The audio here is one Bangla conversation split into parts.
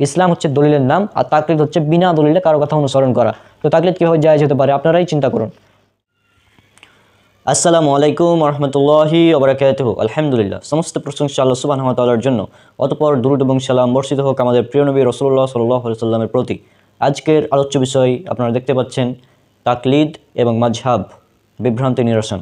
ইসলাম হচ্ছে দলিলের নাম, আর তাকলিদ হচ্ছে বিনা দলিলে কারো কথা অনুসরণ করা। তো তাকলিদ কীভাবে জায়েজ হতে পারে আপনারাই চিন্তা করুন। আসসালামু আলাইকুম রহমতুল্লাহি ওয়া বারাকাতুহু। আলহামদুলিল্লাহ, সমস্ত প্রশংসা আল্লাহ সুবহানাহু ওয়া তাআলার জন্য। অতঃপর দুরূদ এবং সালাম বর্ষিত হোক আমাদের প্রিয় নবী রাসূলুল্লাহ সাল্লাল্লাহু আলাইহি ওয়াসাল্লামের প্রতি। আজকের আলোচ্য বিষয় আপনারা দেখতে পাচ্ছেন, তাকলিদ এবং মাযহাব বিভ্রান্তি নিরসন।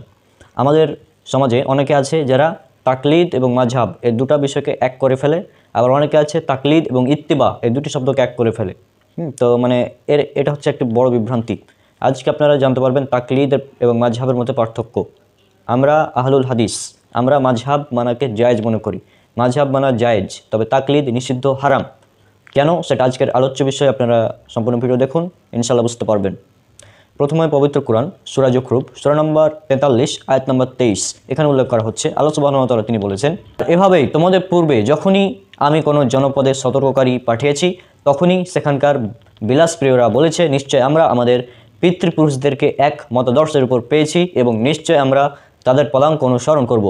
আমাদের সমাজে অনেকে আছে যারা তাকলিদ এবং মাযহাব এই দুটা বিষয়কে এক করে ফেলে, আবার অনেকে আছে তাকলিদ এবং ইত্তিবা এই দুটি শব্দকে এক করে ফেলে। তো মানে এটা হচ্ছে একটি বড় বিভ্রান্তি। আজকে আপনারা জানতে পারবেন তাকলিদ এবং মাযহাবের মধ্যে পার্থক্য। আমরা আহলুল হাদিস, আমরা মাযহাব মানাকে জায়েজ মনে করি, মাযহাব মানা জায়েজ, তবে তাকলিদ নিষিদ্ধ, হারাম। কেন সেটা আজকের আলোচ্য বিষয়, আপনারা সম্পূর্ণ ভিডিও দেখুন, ইনশাআল্লাহ বুঝতে পারবেন। প্রথমে পবিত্র কোরআন সূরা যুখরুফ সূরা নম্বর 43 আয়াত নম্বর 23, এখানে উল্লেখ করা হচ্ছে, আল্লাহ সুবহানাহু ওয়া তাআলা তিনি বলেছেন, এভাবেই তোমাদের পূর্বে যখনই আমি কোনো জনপদে সতর্ককারী পাঠিয়েছি তখনই সেখানকার বিলাসপ্রিয়রা বলেছে, নিশ্চয় আমরা আমাদের পিতৃপুরুষদেরকে এক মতাদর্শের উপর পেয়েছি এবং নিশ্চয় আমরা তাদের পদাঙ্ক অনুসরণ করব।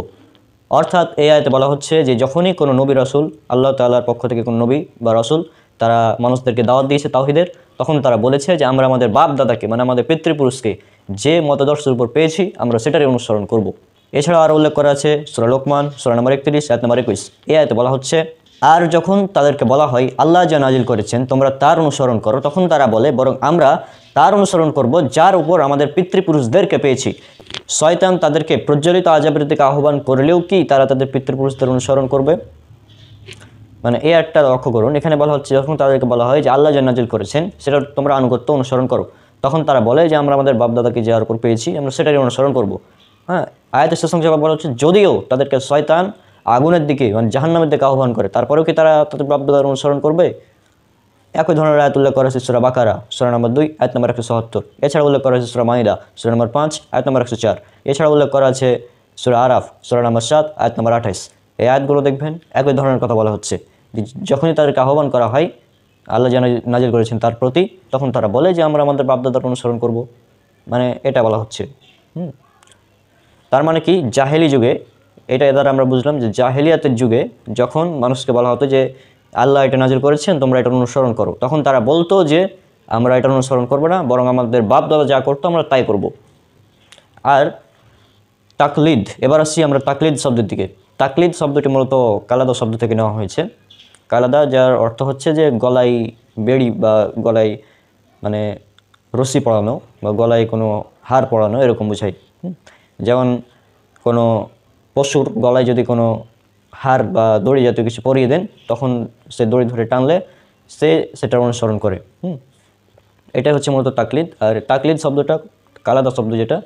অর্থাৎ এই আয়াতে বলা হচ্ছে যে যখনই কোনো নবী রাসূল, আল্লাহ তাআলার পক্ষ থেকে কোনো নবী বা রাসূল তারা মানুষদেরকে দাওয়াত দিয়েছে তাওহীদের, তখন তারা বলেছে যে আমরা আমাদের বাপ দাদাকে মানে আমাদের পিতৃপুরুষকে যে মতাদর্শের উপর পেয়েছি আমরা সেটারই অনুসরণ করব। এছাড়া আরও উল্লেখ করা আছে সূরা লোকমান সূরা নম্বর 31 আয়াত নম্বর 21। এই আয়াতে বলা হচ্ছে, আর যখন তাদেরকে বলা হয় আল্লাহ যা নাজিল করেছেন তোমরা তার অনুসরণ করো, তখন তারা বলে বরং আমরা তার অনুসরণ করব যার উপর আমাদের পিতৃপুরুষদেরকে পেয়েছি। শয়তান তাদেরকে প্রজ্বলিত আযাবের দিকে আহ্বান করলেও কি তারা তাদের পিতৃপুরুষদের অনুসরণ করবে? মানে এই একটা লক্ষ্য করুন, এখানে বলা হচ্ছে যখন তাদেরকে বলা হয় যে আল্লাহ যা নাজিল করেছেন সেটা তোমরা আনুগত্য অনুসরণ করো, তখন তারা বলে যে আমরা আমাদের বাপদাদাকে যার উপর পেয়েছি আমরা সেটারই অনুসরণ করব। হ্যাঁ, আয়াতের শেষ অংশে বলা হচ্ছে যদিও তাদেরকে শয়তান আগুনের দিকে মানে জাহান্নামের দিকে আহ্বান করে, তারপরেও কি তারা তাদের বাপদাদার অনুসরণ করবে? একই ধরনের আয়াত উল্লেখ করা হয়েছে সূরা বাকারা সূরা নম্বর 2 আয়াত নম্বর 177। এছাড়া উল্লেখ করা হয়েছে সূরা মাইদা সূরা নম্বর 5 আয়াত নম্বর 104। এছাড়া উল্লেখ করা আছে সূরা আরাফ সূরা নম্বর 7 আয়াত নম্বর 28। এই আয়াতগুলো দেখবেন একই ধরনের কথা বলা হচ্ছে। যখনই তাদেরকে আহ্বান করা হয় আল্লাহ যা নাজিল করেছেন তার প্রতি, তখন তারা বলে যে আমরা আমাদের বাপদাদার অনুসরণ করব। মানে এটা বলা হচ্ছে। তার মানে কি, জাহেলি যুগে, এটা দ্বারা আমরা বুঝলাম যে জাহেলিয়াতের যুগে যখন মানুষকে বলা হতো যে আল্লাহ এটা নাজিল করেছেন তোমরা এটা অনুসরণ করো, তখন তারা বলতো যে আমরা এটা অনুসরণ করবো না, বরং আমাদের বাপ দাদা যা করতো আমরা তাই করব। আর তাকলিদ, এবার আসছি আমরা তাকলিদ শব্দের দিকে। তাকলিদ শব্দটি মূলত কালাদা শব্দ থেকে নেওয়া হয়েছে। কালাদা, যার অর্থ হচ্ছে যে গলায় বেড়ি বা গলায় মানে রশি পরানো বা গলায় কোনো হার পরানো, এরকম বোঝায়। যেমন কোনো পশুর গলায় যদি কোনো হার বা দড়ি জাতীয় কিছু পরিয়ে দেন, তখন সে দড়ি ধরে টানলে সে সেটার অনুসরণ করে। এটাই হচ্ছে মূলত তাকলিদ। আর তাকলিদ শব্দটা, কালাদা শব্দ যেটা,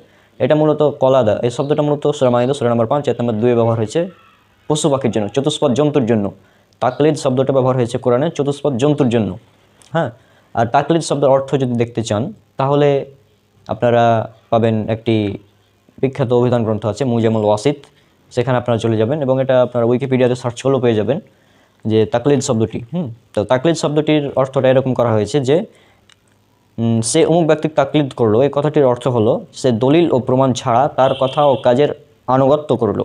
এটা মূলত কলাদা, এই শব্দটা মূলত সূরা মাইদা সূরা নম্বর 5 আয়াত নম্বর 2 ব্যবহার হয়েছে পশু পাখির জন্য, চতুষ্পদ জন্তুর জন্য। তাকলিদ শব্দটা ব্যবহার হয়েছে কোরআনে চতুষ্পদ জন্তুর জন্য। হ্যাঁ, আর তাকলিদ শব্দের অর্থ যদি দেখতে চান তাহলে আপনারা পাবেন একটি বিখ্যাত অভিধান গ্রন্থ আছে মুজামুল ওয়াসিত, সেখানে আপনারা চলে যাবেন এবং এটা আপনারা উইকিপিডিয়াতে সার্চ করলেও পেয়ে যাবেন যে তাকলিদ শব্দটি। তো তাকলিদ শব্দটির অর্থটা এরকম করা হয়েছে যে সে অমুক ব্যক্তির তাকলিদ করলো, এই কথাটির অর্থ হলো সে দলিল ও প্রমাণ ছাড়া তার কথা ও কাজের আনুগত্য করলো।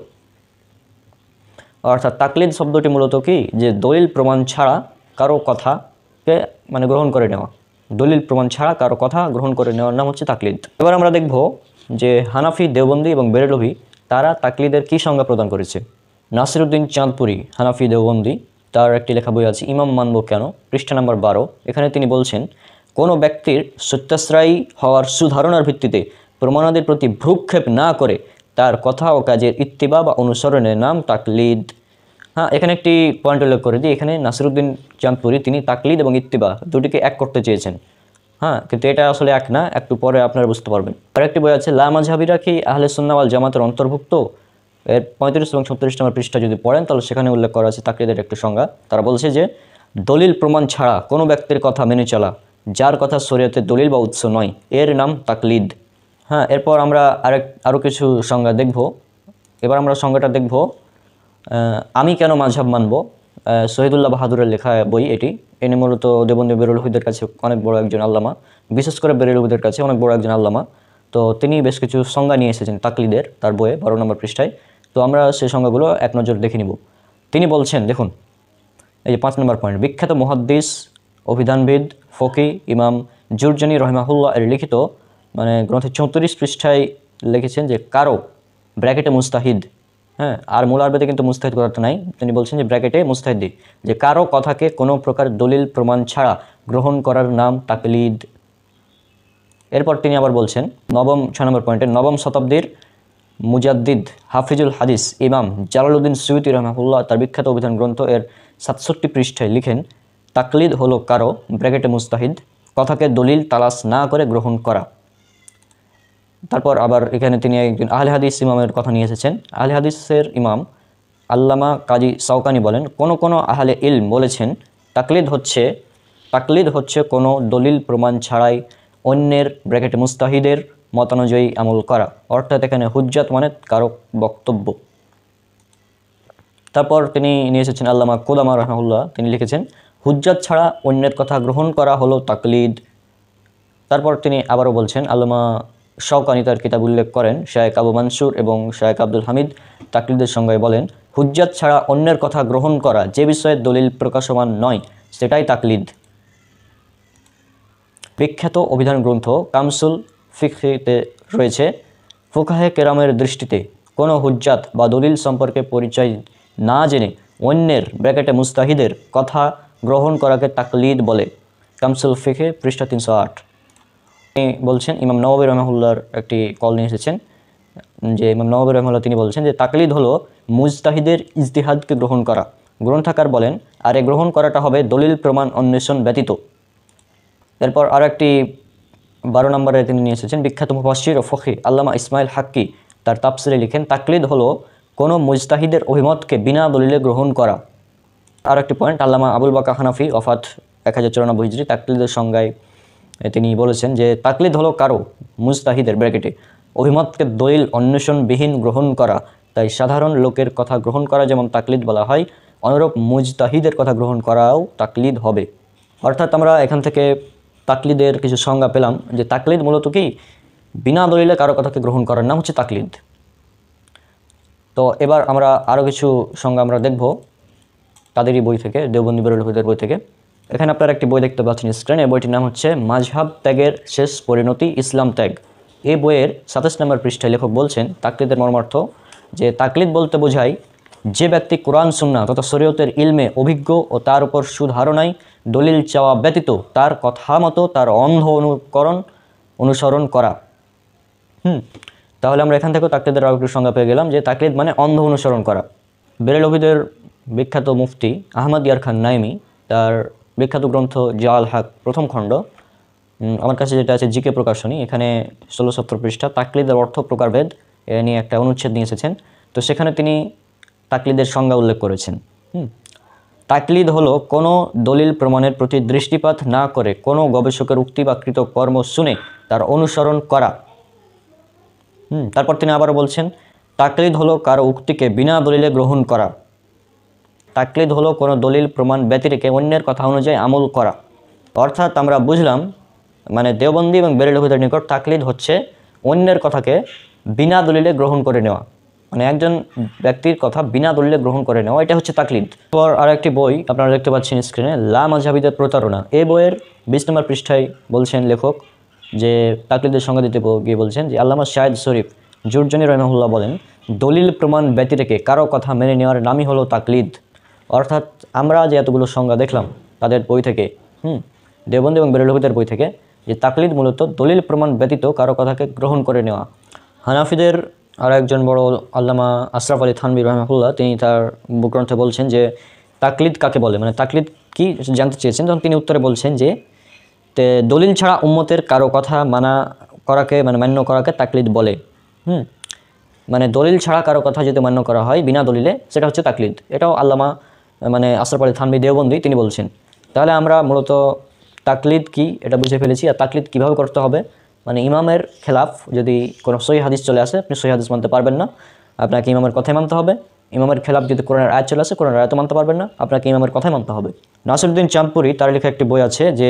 অর্থাৎ তাকলিদ শব্দটি মূলত কি, যে দলিল প্রমাণ ছাড়া কারো কথাকে মানে গ্রহণ করে নেওয়া, দলিল প্রমাণ ছাড়া কারো কথা গ্রহণ করে নেওয়ার নাম হচ্ছে তাকলিদ। এবার আমরা দেখব যে হানাফি, দেওবন্দি এবং বেরেলভি তারা তাকলিদের কী সংজ্ঞা প্রদান করেছে। নাসিরউদ্দিন চাঁদপুরি, হানাফি দেওবন্দি, তার একটি লেখা বই আছে ইমাম মানব কেন, পৃষ্ঠা নম্বর 12। এখানে তিনি বলছেন, কোনো ব্যক্তির সত্যাশ্রয়ী হওয়ার সুধারণার ভিত্তিতে প্রমাণাদির প্রতি ভ্রুক্ষেপ না করে তার কথা ও কাজের ইত্তিবা বা অনুসরণের নাম তাকলিদ। হ্যাঁ, এখানে একটি পয়েন্ট উল্লেখ করে দিই, এখানে নাসিরউদ্দিন চাঁদপুরি তিনি তাকলিদ এবং ইত্তিবা দুটিকে এক করতে চেয়েছেন। হ্যাঁ, কিন্তু এটা আসলে এক না, একটু পরে আপনারা বুঝতে পারবেন। আর একটি বই আছে লা মাযহাবিরা কি আহলে সুন্নাহ ওয়াল জামাতের অন্তর্ভুক্ত, এর 35 এবং 36 নম্বর পৃষ্ঠা যদি পড়েন তাহলে সেখানে উল্লেখ করা আছে তাকলিদের একটি সংজ্ঞা। তারা বলছে যে দলিল প্রমাণ ছাড়া কোনো ব্যক্তির কথা মেনে চলা, যার কথা শরীয়তের দলিল বা উৎস নয়, এর নাম তাকলিদ। হ্যাঁ, এরপর আমরা আরও কিছু সংজ্ঞা দেখব। এবার আমরা সংজ্ঞাটা দেখব আমি কেন মাযহাব মানব, শহীদুল্লাহ বাহাদুরের লেখা বই এটি। এনি মূলত দেওবন্দি বেরেলভিদের কাছে অনেক বড় একজন আল্লামা, বিশেষ করে বেরেলভিদের কাছে অনেক বড় একজন আল্লামা। তো তিনি বেশ কিছু সংজ্ঞা নিয়ে এসেছেন তাকলিদের তার বইয়ে 12 নম্বর পৃষ্ঠায়। তো আমরা সেই সংজ্ঞাগুলো এক নজর দেখে নিব। তিনি বলছেন, দেখুন, এই যে 5 নম্বর পয়েন্ট, বিখ্যাত মুহাদ্দিস অভিধানবিদ ফকি ইমাম জুরজানি রহিমাহুল্লাহ এর লিখিত মানে গ্রন্থের 34 পৃষ্ঠায় লিখেছেন যে কারো ব্র্যাকেটে মুস্তাহিদ, হ্যাঁ, আর মূল আরবিতে কিন্তু মুস্তাহিদ করার তো নাই, তিনি বলছেন যে ব্র্যাকেটে মুস্তাহিদি, যে কারো কথাকে কোনো প্রকার দলিল প্রমাণ ছাড়া গ্রহণ করার নাম তাকলিদ। এরপর তিনি আবার বলছেন 6 নম্বর পয়েন্টে, নবম শতাব্দীর মুজাদ্দিদ হাফিজুল হাদিস ইমাম জালালউদ্দিন সুয়ুতি রহমাহুল্লাহ তার বিখ্যাত অভিধান গ্রন্থ এর 67 পৃষ্ঠায় লিখেন, তাকলিদ হলো কারো ব্র্যাকেটে মুস্তাহিদ কথাকে দলিল তালাশ না করে গ্রহণ করা। তারপর আবার এখানে তিনি একজন আহলে হাদিস ইমামের কথা নিয়ে এসেছেন। আহলে হাদিসের ইমাম আল্লামা কাজী সাওকানি বলেন, কোনো আহলে ইলম বলেছেন তাকলিদ হচ্ছে কোনো দলিল প্রমাণ ছাড়াই অন্যের ব্র্যাকেটে মুস্তাহিদের মতানুযায়ী আমল করা, অর্থাৎ এখানে হুজ্জাত মানে কারো বক্তব্য। তারপর তিনি নিয়ে এসেছেন আল্লামা কুদামা রাহমাহুল্লাহ, তিনি লিখেছেন হুজ্জাত ছাড়া অন্যের কথা গ্রহণ করা হলো তাকলিদ। তারপর তিনি আবারও বলছেন, আল্লামা শাওকানি তার কিতাব উল্লেখ করেন, শায়েখ আবু মানসুর এবং শায়েখ আব্দুল হামিদ তাকলিদের সংজ্ঞায় বলেন, হুজ্জাত ছাড়া অন্যের কথা গ্রহণ করা যে বিষয়ে দলিল প্রকাশমান নয় সেটাই তাকলিদ। বিখ্যাত অভিধান গ্রন্থ কামসুল ফিকহিতে রয়েছে, ফুকাহে কেরামের দৃষ্টিতে কোনো হুজ্জাত বা দলিল সম্পর্কে পরিচয় না জেনে অন্যের ব্র্যাকেটে মুস্তাহিদের কথা গ্রহণ করাকে তাকলিদ বলে। কামসুল ফিকহে পৃষ্ঠা 308। তিনি বলছেন, ইমাম নওয়াবী রহমাহুল্লাহর একটি কল নিয়ে এসেছেন, যে ইমাম নওয়াবী রহমাহুল্লাহ তিনি বলছেন যে তাকলিদ হলো মুজতাহিদের ইজতিহাদকে গ্রহণ করা। গ্রন্থাকার বলেন, আর এ গ্রহণ করাটা হবে দলিল প্রমাণ অন্বেষণ ব্যতীত। এরপর আর একটি 12 নম্বরে তিনি নিয়ে এসেছেন, বিখ্যাত মুফাসসির ও ফকি আল্লামা ইসমাইল হাক্কি তার তাফসিরে লিখেন, তাকলিদ হলো কোনো মুজতাহিদের অভিমতকে বিনা দলিলে গ্রহণ করা। আর একটি পয়েন্ট, আল্লামা আবুল বাকা হানাফি ওফাত 1094 হিজরি তাকলিদের সংজ্ঞায় তিনি বলেছেন যে তাকলিদ হলো কারো মুজতাহিদের ব্র্যাকেটে অভিমতকে দলিল অন্বেষণবিহীন গ্রহণ করা। তাই সাধারণ লোকের কথা গ্রহণ করা যেমন তাকলিদ বলা হয়, অনুরূপ মুজতাহিদের কথা গ্রহণ করাও তাকলিদ হবে। অর্থাৎ আমরা এখান থেকে তাকলিদের কিছু সংজ্ঞা পেলাম, যে তাকলিদ মূলত কি বিনা দলিলে কারো কথাকে গ্রহণ করার নাম হচ্ছে তাকলিদ। তো এবার আমরা আরও কিছু সংজ্ঞা আমরা দেখব তাদেরই বই থেকে, দেওবন্দি বেরলভীদের বই থেকে। এখানে আপনারা একটি বই দেখতে পাচ্ছেন স্ক্রিনে, বইটির নাম হচ্ছে মাযহাব ত্যাগের শেষ পরিণতি ইসলাম ত্যাগ। এই বইয়ের 27 নম্বর পৃষ্ঠায় লেখক বলছেন, তাকলিদের মর্মার্থ যে তাকলিদ বলতে বোঝায় যে ব্যক্তি কোরআন সুন্নাহ তথা শরীয়তের ইলমে অভিজ্ঞ ও তার উপর সুধারণায় দলিল চাওয়া ব্যতীত তার কথা মতো তার অন্ধ অনুসরণ করা। তাহলে আমরা এখান থেকেও তাকলিদের আরও একটু সংজ্ঞা পেয়ে গেলাম, যে তাকলিদ মানে অন্ধ অনুসরণ করা। বেরেলভীদের বিখ্যাত মুফতি আহমদ ইয়ার খান নাইমি তার বিখ্যাত গ্রন্থ জাল হক প্রথম খণ্ড, আমার কাছে যেটা আছে জিকে প্রকাশনী, এখানে 1670 পৃষ্ঠা তাকলিদের অর্থ প্রকারভেদ এ নিয়ে একটা অনুচ্ছেদ নিয়ে এসেছেন। তো সেখানে তিনি তাকলিদের সংজ্ঞা উল্লেখ করেছেন। তাকলিদ হলো কোনো দলিল প্রমাণের প্রতি দৃষ্টিপাত না করে কোনো গবেষকের উক্তি বা কৃত কর্ম শুনে তার অনুসরণ করা। তারপর তিনি আবারও বলছেন, তাকলিদ হলো কারো উক্তিকে বিনা দলিলে গ্রহণ করা। তাকলিদ হলো কোনো দলিল প্রমাণ ব্যতিরেকে অন্যের কথা অনুযায়ী আমল করা। অর্থাৎ আমরা বুঝলাম, মানে দেওবন্দি এবং বেরেলভীদের নিকট তাকলিদ হচ্ছে অন্যের কথাকে বিনা দলিলে গ্রহণ করে নেওয়া, মানে একজন ব্যক্তির কথা বিনা দলিলে গ্রহণ করে নেওয়া, এটা হচ্ছে তাকলিদ। পর আর একটি বই আপনারা দেখতে পাচ্ছেন স্ক্রিনে, লা মাযহাবিদের প্রতারণা। এই বইয়ের 20 নম্বর পৃষ্ঠায় বলছেন লেখক যে তাকলিদের সংজ্ঞা দিতে গিয়ে বলছেন যে আল্লামা শাহেদ শরীফ জুরজানি রহমাহুল্লাহ বলেন, দলিল প্রমাণ ব্যতিরেকে কারো কথা মেনে নেওয়ার নামই হলো তাকলিদ। অর্থাৎ আমরা যে এতগুলো সংজ্ঞা দেখলাম তাদের বই থেকে, দেওবন্দি এবং বেরেলভীদের বই থেকে, যে তাকলিদ মূলত দলিল প্রমাণ ব্যতীত কারো কথাকে গ্রহণ করে নেওয়া। হানাফিদের আর একজন বড় আল্লামা আশরাফ আলী থানভী রহমাহুল্লাহ তিনি তার গ্রন্থে বলছেন যে তাকলিদ কাকে বলে, মানে তাকলিদ কি জানতে চেয়েছেন, তখন তিনি উত্তরে বলছেন যে দলিল ছাড়া উম্মতের কারো কথা মান্য করাকে তাকলিদ বলে। মানে দলিল ছাড়া কারো কথা যদি মান্য করা হয় বিনা দলিলে, সেটা হচ্ছে তাকলিদ। এটাও আল্লামা মানে আশরাফ আলী থানভী দেওবন্দি তিনি বলছেন। তাহলে আমরা মূলত তাকলিদ কি এটা বুঝে ফেলেছি। আর তাকলিদ কীভাবে করতে হবে, মানে ইমামের খেলাফ যদি কোনো সহিহ হাদিস চলে আসে, আপনি সহিহ হাদিস মানতে পারবেন না, আপনাকে ইমামের কথাই মানতে হবে। ইমামের খেলাফ যদি কোরআনের আয়াত চলে আসে, কোরআনের আয়াতও মানতে পারবেন না, আপনাকে ইমামের কথাই মানতে হবে। নাসিরউদ্দিন চাঁদপুরি তার লেখা একটি বই আছে যে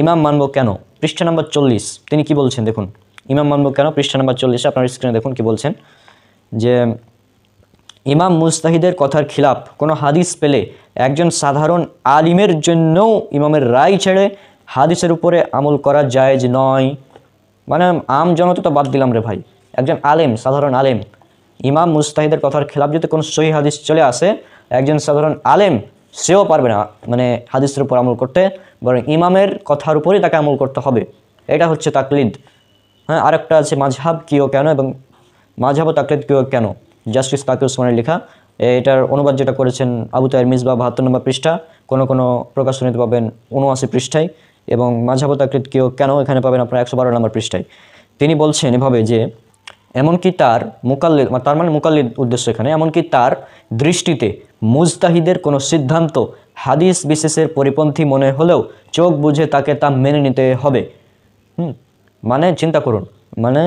ইমাম মানব কেন, পৃষ্ঠা নম্বর 40, তিনি কি বলছেন দেখুন। ইমাম মানব কেন, পৃষ্ঠা নম্বর 40 আপনার স্ক্রিনে দেখুন কি বলছেন, যে ইমাম মুজতাহিদের কথার খিলাফ কোনো হাদিস পেলে একজন সাধারণ আলিমের জন্যও ইমামের রায় ছেড়ে হাদিসের উপরে আমল করা জায়েজ নয়। মানে আম জনতা তো বাদ দিলাম রে ভাই, একজন আলেম, সাধারণ আলেম, ইমাম মুজতাহিদের কথার খেলাফ যদি কোনো সহি হাদিস চলে আসে, একজন সাধারণ আলেম সেও পারবে না মানে হাদিসের উপর আমল করতে, বরং ইমামের কথার উপরেই তাকে আমল করতে হবে। এটা হচ্ছে তাকলিদ। হ্যাঁ, আরেকটা আছে মাযহাব কি ও কেন, এবং মাযহাব ও তাকলিদ কি ও কেন, জাস্টিস তাকি ওসমানের লেখা। এটার অনুবাদ যেটা করেছেন আবু তাহের মিসবাহ ৭২ নম্বর পৃষ্ঠা, কোনো প্রকাশনীতে পাবেন ৭৯ পৃষ্ঠায়, এবং মাযহাব ও তাকলিদ কি ও কেন এখানে পাবেন আপনার ১১২ নম্বর পৃষ্ঠায়। তিনি বলছেন এভাবে যে এমনকি তার মুকাল্লিদ, তার মানে মুকাল্লিদ উদ্দেশ্য এখানে, এমনকি তার দৃষ্টিতে মুজতাহিদের কোনো সিদ্ধান্ত হাদিস বিশেষের পরিপন্থী মনে হলেও চোখ বুঝে তাকে তা মেনে নিতে হবে। মানে চিন্তা করুন, মানে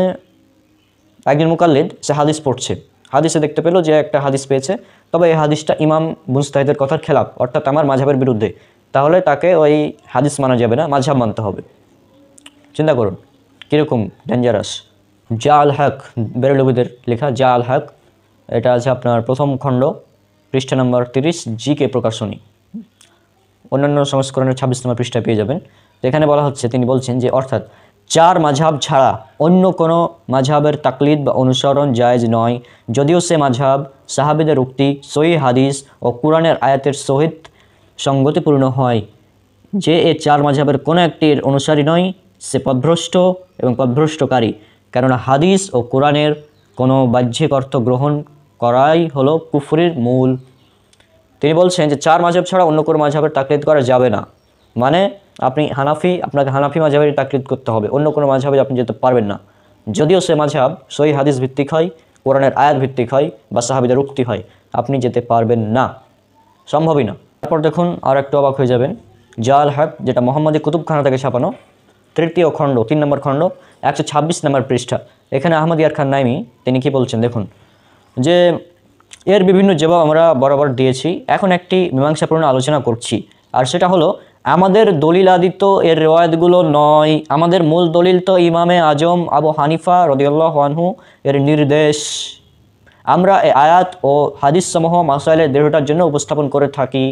একজন মুকাল্লিদ সে হাদিস পড়ছে, হাদিসে দেখতে পেলো যে একটা হাদিস পেয়েছে, তবে এই হাদিসটা ইমাম মুজতাহিদের কথার খেলাফ, অর্থাৎ আমার মাযহাবের বিরুদ্ধে, তাহলে তাকে ওই হাদিস মানা যাবে না, মাযহাব মানতে হবে। চিন্তা করুন কীরকম ডেঞ্জারাস। জা আল হক, বেরেলভিদের লেখা জা আল হক, এটা আছে আপনার প্রথম খণ্ড, পৃষ্ঠা নম্বর 30, জিকে প্রকাশনী, অন্যান্য সংস্করণের 26 নম্বর পৃষ্ঠায় পেয়ে যাবেন। তো এখানে বলা হচ্ছে, তিনি বলছেন যে অর্থাৎ 4 মাযহাব ছাড়া অন্য কোনো মাযহাবের তাকলিদ বা অনুসরণ জায়েজ নয়, যদিও সে মাযহাব সাহাবীদের উক্তি, সহিহ হাদিস ও কুরআনের আয়াতের সহিত সঙ্গতিপূর্ণ হয়। যে এই 4 মাযহাবের কোনো একটির অনুসারী নয় সে পথভ্রষ্ট এবং পথভ্রষ্টকারী, কেননা হাদিস ও কোরআনের কোনো বাহ্যিক অর্থ গ্রহণ করাই হলো কুফরির মূল। তিনি বলছেন যে 4 মাযহাব ছাড়া অন্য কোনো মাযহাবের তাকলিদ করা যাবে না। মানে আপনি হানাফি, আপনাকে হানাফি মাযহাবের তাকলিদ করতে হবে, অন্য কোনো মাযহাবে আপনি যেতে পারবেন না, যদিও সে মাযহাব সহিহ হাদিস ভিত্তিক হয়, কোরআনের আয়াত ভিত্তিক হয় বা সাহাবীদের উক্তি হয়, আপনি যেতে পারবেন না, সম্ভবই না। তারপর দেখুন আর একটু অবাক হয়ে যাবেন, জা আল হক, যেটা মোহাম্মদী কুতুবখানা থেকে ছাপানো, 3য় খণ্ড 3 নম্বর খণ্ড 126 নম্বর পৃষ্ঠা। এখানে আহমদ ইয়ার খান নাইমি তিনি কি বলছেন দেখুন, যে এর বিভিন্ন জবাব আমরা বরাবর দিয়েছি, এখন একটি মীমাংসাপূর্ণ আলোচনা করছি, আর সেটা হলো আমাদের দলিল আদিত এর রিওয়ায়াতগুলো নয়, আমাদের মূল দলিল তো ইমামে আজম আবু হানিফা রাদিয়াল্লাহু আনহু এর নির্দেশ। আমরা এই আয়াত ও হাদিস সমূহ মাসাইলের দৃঢ়তার জন্য উপস্থাপন করে থাকি।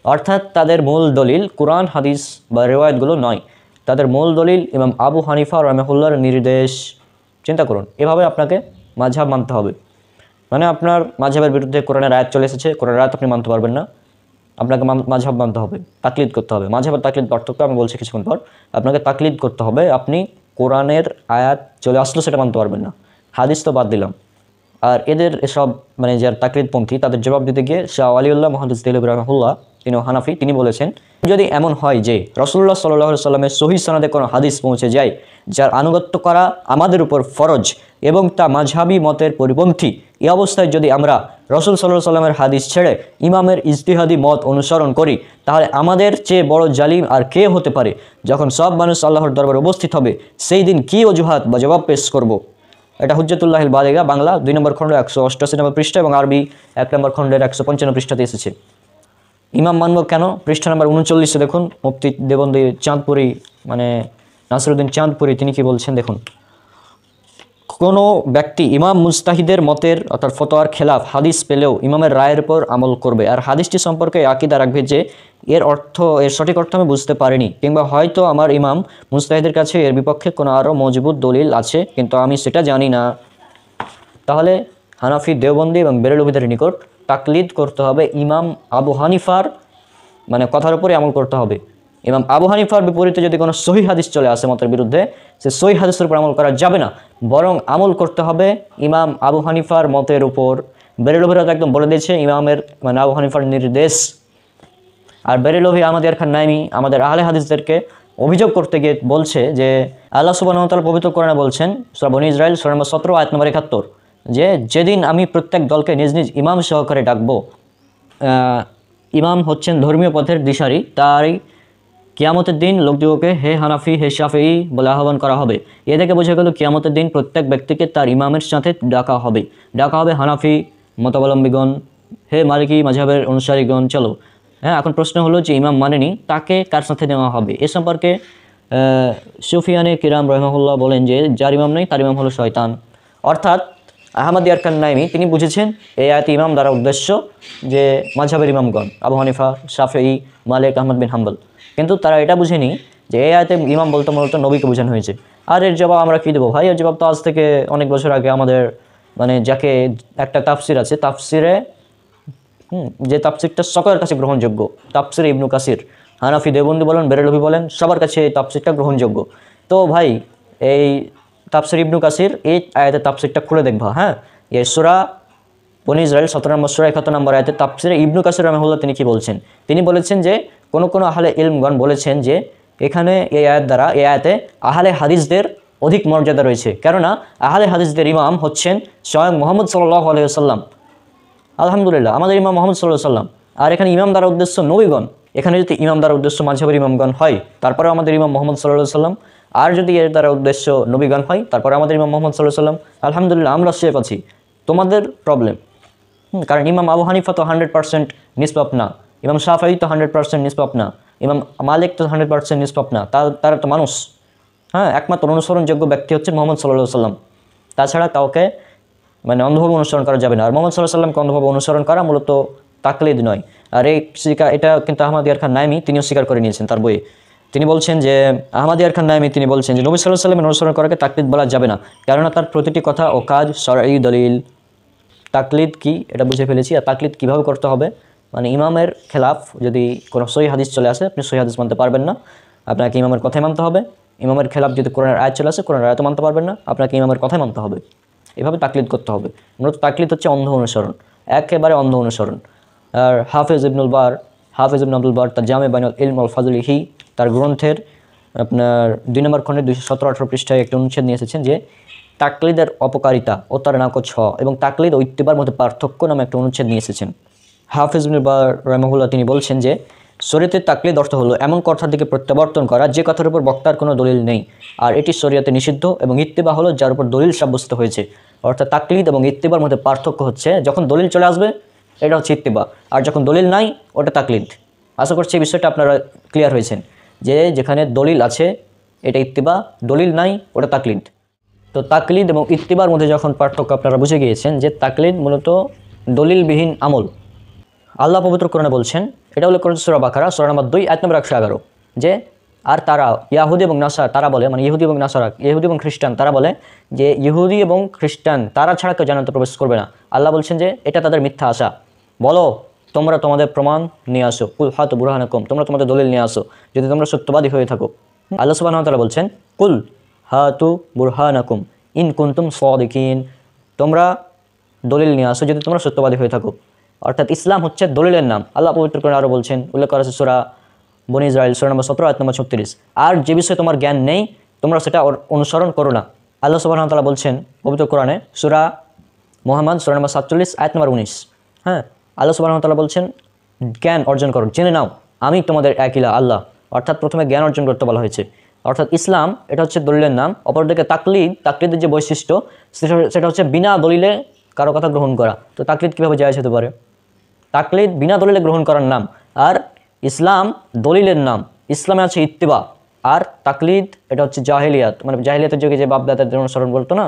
অর্থাৎ তাদের মূল দলিল কুরআন হাদিস বা রিওয়ায়াতগুলো নয়, তাদের মূল দলিল ইমাম আবু হানিফা রাহিমাহুল্লাহর নির্দেশ। চিন্তা করুন, এভাবে আপনাকে মাযহাব মানতে হবে। মানে আপনার মাযহাবের বিরুদ্ধে কোরআনের আয়াত চলে এসেছে, কোরআনের আয়াত আপনি মানতে পারবেন না, আপনাকে মাযহাব মানতে হবে, তাকলিদ করতে হবে। মাযহাব আর তাকলিদ পার্থক্য আমি বলছি কিছুক্ষণ পর। আপনাকে তাকলিদ করতে হবে, আপনি কোরআনের আয়াত চলে আসলো সেটা মানতে পারবেন না, হাদিস তো বাদ দিলাম। আর এদের এসব মানে যারা তাকলিদপন্থী তাদের জবাব দিতে গিয়ে শাহ ওয়ালিউল্লাহ মুহাদ্দিস দেহলভী রাহিমাহুল্লাহ, তিনি হানাফি, তিনি বলেছেন যদি এমন হয় যে রাসূলুল্লাহ সাল্লাল্লাহু আলাইহি সাল্লামের সহিহ সনদে কোনো হাদিস পৌঁছে যায় যার আনুগত্য করা আমাদের উপর ফরজ এবং তা মাযহাবী মতের পরিপন্থী, এই অবস্থায় যদি আমরা রাসূল সাল্লাল্লাহু আলাইহি সাল্লামের হাদিস ছেড়ে ইমামের ইজতিহাদি মত অনুসরণ করি, তাহলে আমাদের চেয়ে বড় জালিম আর কে হতে পারে? যখন সব মানুষ আল্লাহর দরবারে উপস্থিত হবে সেই দিন কি অজুহাত বা জবাব পেশ করব? এটা হুজ্জাতুল্লাহিল বালিগা, বাংলা 2 নম্বর খণ্ড 188 নম্বর পৃষ্ঠা এবং আরবি 1 নম্বর খণ্ডের 155 পৃষ্ঠাতে এসেছে। ইমাম মানব কেন, পৃষ্ঠা নম্বর 39 দেখুন, মুফতি দেবন্দী চাঁদপুরি মানে নাসিরউদ্দিন চাঁদপুরি তিনি কি বলছেন দেখুন, কোনো ব্যক্তি ইমাম মুজতাহিদের মতের অর্থাৎ ফতোয়ার খেলাফ হাদিস পেলেও ইমামের রায়ের উপর আমল করবে, আর হাদিসটি সম্পর্কে আকীদা রাখবে যে এর সঠিক অর্থ আমি বুঝতে পারিনি, কিংবা হয়তো আমার ইমাম মুজতাহিদের কাছে এর বিপক্ষে কোনো আরও মজবুত দলিল আছে কিন্তু আমি সেটা জানি না। তাহলে হানাফি, দেওবন্দি এবং বেরেলভিদের নিকট তাকলিদ করতে হবে ইমাম আবু হানিফার মানে কথার উপরে আমল করতে হবে। ইমাম আবু হানিফার বিপরীতে যদি কোনো সহিহ হাদিস চলে আসে মতের বিরুদ্ধে, সে সহিহ হাদিসের উপর আমল করা যাবে না, বরং আমল করতে হবে ইমাম আবু হানিফার মতের উপর। বেরেলভিরা তো একদম বলে দিয়েছে ইমামের মানে আবু হানিফার নির্দেশ। আর বেরেলভি আহমদ ইয়ার খান নাইমি আমাদের আহলে হাদিসদেরকে অভিযোগ করতে গিয়ে বলছে যে আল্লাহ সুবহানাহু ওয়া তাআলা পবিত্র কোরআনে বলছেন, সূরা বনী ইসরাইল সূরা নম্বর 17 আয়াত নম্বর 71, যে যেদিন আমি প্রত্যেক দলকে নিজ নিজ ইমাম সহকারে ডাকবো, ইমাম হচ্ছেন ধর্মীয় পথের দিশারি, তারই কিয়ামতের দিন লোকদিগকে হে হানাফি হে শাফিঈ বলে আহ্বান করা হবে। এ থেকে বোঝা গেল কিয়ামতের দিন প্রত্যেক ব্যক্তিকে তার ইমামের সাথে ডাকা হবে হানাফি মতাবলম্বীগণ, হে মালিকি মাযহাবের অনুসারীগণ চলো। হ্যাঁ, এখন প্রশ্ন হলো যে ইমাম মানেনি তাকে কার সাথে নেওয়া হবে? এ সম্পর্কে সুফিয়ানে কিরাম রাহিমাহুল্লাহ বলেন যে যার ইমাম নেই তার ইমাম হলো শয়তান। অর্থাৎ আহমদ ইয়ারকান নাইমি তিনি বুঝেছেন এই আয়াতে ইমাম দ্বারা উদ্দেশ্য যে মাযহাবের ইমামগণ আবু হানিফা, শাফিঈ, মালিক, আহমদ বিন হাম্বল। কিন্তু তারা এটা বুঝেনি যে এই আয়াতে ইমাম বলতে মূলত নবীকে বোঝানো হয়েছে। আর এর জবাব আমরা কী দেবো ভাই? এর জবাব তো আজ থেকে অনেক বছর আগে আমাদের মানে যাকে একটা তাফসির আছে, তাফসিরে যে তাফসিরটা সকলের কাছে গ্রহণযোগ্য, তাফসিরে ইবনু কাসির, হানাফি দেওবন্দি বলেন, বেরেলভি বলেন, সবার কাছে এই তাফসিরটা গ্রহণযোগ্য। তো ভাই এই তাফসির ইবনু কাসির এই আয়াতের তাফসিরটা খুলে দেখবা। হ্যাঁ, এই সূরা বনী ইসরাইল 17 নম্বর সূরা 71 নম্বর আয়াতে তাফসিরে ইবনু কাসির রাহিমাহুল্লাহ তিনি কি বলছেন? তিনি বলেছেন যে কোন আহলে ইলমগণ বলেছেন যে এখানে এই আয়াত দ্বারা এই আয়াতে আহলে হাদিসদের অধিক মর্যাদা রয়েছে, কেননা আহলে হাদিসদের ইমাম হচ্ছেন স্বয়ং মুহাম্মদ সাল্লাল্লাহু আলাইহি ওয়াসাল্লাম। আলহামদুলিল্লাহ, আমাদের ইমাম মুহাম্মদ সাল্লাল্লাহু আলাইহি ওয়াসাল্লাম। আর এখানে ইমাম দ্বারা উদ্দেশ্য নবীগণ। এখানে যদি ইমাম দ্বারা উদ্দেশ্য মাযহাবের ইমামগণ হয়, তারপরে আমাদের ইমাম মুহাম্মদ সাল্লাল্লাহু আলাইহি ওয়াসাল্লাম। আর যদি এর দ্বারা উদ্দেশ্য নবীগণ হয়, তারপরে আমাদের ইমাম মুহাম্মদ সাল্লাল্লাহু আলাইহি ওয়াসাল্লাম। আলহামদুলিল্লাহ, আমরা সেফ আছি। তোমাদের প্রবলেম, কারণ ইমাম আবু হানিফা তো 100% নিষ্পাপ না, ইমাম শাফিঈ তো 100% নিষ্পাপ না, ইমাম মালিক তো 100% নিষ্পাপ না। তারা তো মানুষ। হ্যাঁ, একমাত্র অনুসরণযোগ্য ব্যক্তি হচ্ছে মুহাম্মদ সাল্লাল্লাহু আলাইহি ওয়াসাল্লাম। তাছাড়া কাউকে মানে অন্ধভাবে অনুসরণ করা যাবে না। আর মুহাম্মদ সাল্লাল্লাহু আলাইহি ওয়াসাল্লামকে অন্ধভাবে অনুসরণ করা মূলত তাকলিদ নয়। আর এটা কিন্তু আহমদ ইয়ারকান নাইমি তিনিও স্বীকার করে নিয়েছেন তার বইয়ে। তিনি বলছেন যে আহমদ ইয়ারকান নাইমি তিনি বলছেন যে নবী সাল্লাল্লাহু আলাইহি ওয়াসাল্লামের অনুসরণ করাকে তাকলিদ বলা যাবে না, কেননা তার প্রতিটি কথা ও কাজ শরঈ দলিল। তাকলিদ কি এটা বুঝে ফেলেছি। আর তাকলিদ কীভাবে করতে হবে, মানে ইমামের খেলাফ যদি কোনো সহিহ হাদিস চলে আসে, আপনি সহিহ হাদিস মানতে পারবেন না, আপনাকে ইমামের কথাই মানতে হবে। ইমামের খেলাফ যদি কোরআনের আয়াত চলে আসে, কোরআনের আয়াতও মানতে পারবেন না, আপনাকে ইমামের কথাই মানতে হবে। এভাবে তাকলিদ করতে হবে। মূলত তাকলিদ হচ্ছে অন্ধ অনুসরণ, একেবারে অন্ধ অনুসরণ। আর হাফেজ ইবনে আব্দুল বার তার জামে বাইনুল ইলম ওয়াল ফাজলিহি তার গ্রন্থের আপনার 2 নম্বর খণ্ডে 217-18 পৃষ্ঠায় একটা অনুচ্ছেদ নিয়ে এসেছেন যে তাকলিদের অপকারিতা ও তার নাকচ হওয়া এবং তাকলিদ ও ইত্তিবার মধ্যে পার্থক্য নামে একটা অনুচ্ছেদ নিয়ে এসেছেন। হাফেজ ইবনে বার রাহিমাহুল্লাহ তিনি বলছেন যে শরীয়তের তাকলিদ অর্থ হলো এমন কথার দিকে প্রত্যাবর্তন করা যে কথার উপর বক্তার কোনো দলিল নেই, আর এটি শরীয়তে নিষিদ্ধ, এবং ইত্তিবা হলো যার উপর দলিল সাব্যস্ত হয়েছে। অর্থাৎ তাকলিদ এবং ইত্তিবার মধ্যে পার্থক্য হচ্ছে যখন দলিল চলে আসবে এটা হচ্ছে ইত্তিবা, আর যখন দলিল নাই ওটা তাকলিদ। আশা করছি এই বিষয়টা আপনারা ক্লিয়ার হয়েছেন যে যেখানে দলিল আছে এটা ইত্তিবা, দলিল নাই ওটা তাকলিদ। তো তাকলিদ এবং ইত্তিবার মধ্যে যখন পার্থক্য আপনারা বুঝে গিয়েছেন যে তাকলিদ মূলত দলিলবিহীন আমল। আল্লাহ পবিত্র কোরআনে বলছেন, এটা উল্লেখ করেছে সূরা বাকারা সূরা নম্বর 2 আয়াত নম্বর 111, যে আর তারা ইয়াহুদি এবং নাসারা তারা বলে, মানে ইহুদি এবং নাসারা, ইহুদি এবং খ্রিস্টান তারা বলে যে ইহুদি এবং খ্রিস্টান তারা ছাড়া কেউ জান্নাতে প্রবেশ করবে না। আল্লাহ বলছেন যে এটা তাদের মিথ্যা আশা। বলো তোমরা তোমাদের প্রমাণ নিয়ে আসো, কুল হাতু বুরহানাকুম, তোমরা তোমাদের দলিল নিয়ে আসো যদি তোমরা সত্যবাদী হয়ে থাকো। আল্লাহ সুবহানাহু ওয়া তাআলা বলছেন কুল হাতু বুরহানাকুম ইন কুনতুম সাদিকিন, তোমরা দলিল নিয়ে আসো যদি তোমরা সত্যবাদী হয়ে থাকো। অর্থাৎ ইসলাম হচ্ছে দলিলের নাম। আল্লাহ পবিত্র কোরআনে আরও বলছেন, উল্লেখ করা আছে সূরা বনী ইসরাইল সূরা নম্বর 17 আয়াত নম্বর 36, আর যে বিষয়ে তোমার জ্ঞান নেই তোমরা সেটা অনুসরণ করো না। আল্লাহ সুবহানাহু ওয়া তাআলা বলছেন পবিত্র কোরআনে সূরা মুহাম্মদ সূরা নম্বর 47 আয়াত নম্বর 19, হ্যাঁ, আল্লাহ সুবহানাহু ওয়া তাআলা বলছেন জ্ঞান অর্জন করো, জেনে নাও আমি তোমাদের এক ইলাহ আল্লাহ। অর্থাৎ প্রথমে জ্ঞান অর্জন করতে বলা হয়েছে। অর্থাৎ ইসলাম এটা হচ্ছে দলিলের নাম। অপরদিকে তাকলিদের যে বৈশিষ্ট্য সেটা হচ্ছে বিনা দলিলে কারো কথা গ্রহণ করা। তো তাকলিদ কীভাবে জায়েজ হতে পারে? তাকলিদ বিনা দলিলে গ্রহণ করার নাম, আর ইসলাম দলিলের নাম। ইসলামে আছে ইত্তিবা, আর তাকলিদ এটা হচ্ছে জাহেলিয়াত, মানে জাহেলিয়াতের যুগে যে বাপ দাদাদের অনুসরণ বলতো না,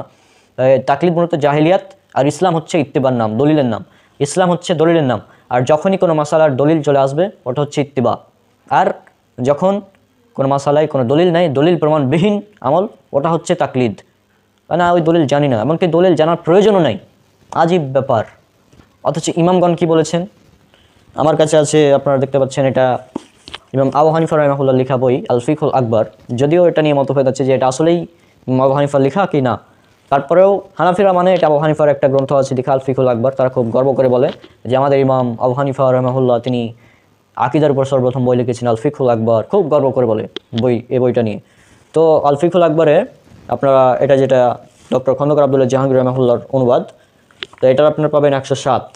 তাকলিদ মূলত জাহেলিয়াত, আর ইসলাম হচ্ছে ইত্তিবার নাম, দলিলের নাম। ইসলাম হচ্ছে দলিলের নাম, আর যখনই কোনো মাসালার দলিল চলে আসবে ওটা হচ্ছে ইত্তিবা। আর যখন কোনো মাসালায় কোনো দলিল নাই, দলিল প্রমাণবিহীন আমল, ওটা হচ্ছে তাকলিদ। না ওই দলিল জানি না, এমনকি দলিল জানার প্রয়োজনও নাই, আজীব ব্যাপার। অথচ ইমামগণ কি বলেছেন? আমার কাছে আছে, আপনারা দেখতে পাচ্ছেন, এটা ইমাম আবু হানিফা রাহিমাহুল্লাহ লেখা বই আল ফিকহুল আকবর। যদিও এটা নিয়ে মতভেদ আছে যে এটা আসলেই আবু হানিফার লেখা কি না, তারপরেও হানাফিরা মানে এটা আবু হানিফার একটা গ্রন্থ আছে লেখা আল ফিকহুল আকবর। তারা খুব গর্ব করে বলে যে আমাদের ইমাম আবু হানিফা রাহিমাহুল্লাহ তিনি আকিদার উপর সর্বপ্রথম বই লিখেছেন আল ফিকহুল আকবর, খুব গর্ব করে বলে এই বইটা নিয়ে। তো আল ফিকহুল আকবরে আপনারা এটা যেটা ডক্টর খন্দকার আব্দুল্লাহ জাহাঙ্গীর রাহিমাহুল্লাহর অনুবাদ, তো এটার আপনারা পাবেন 107,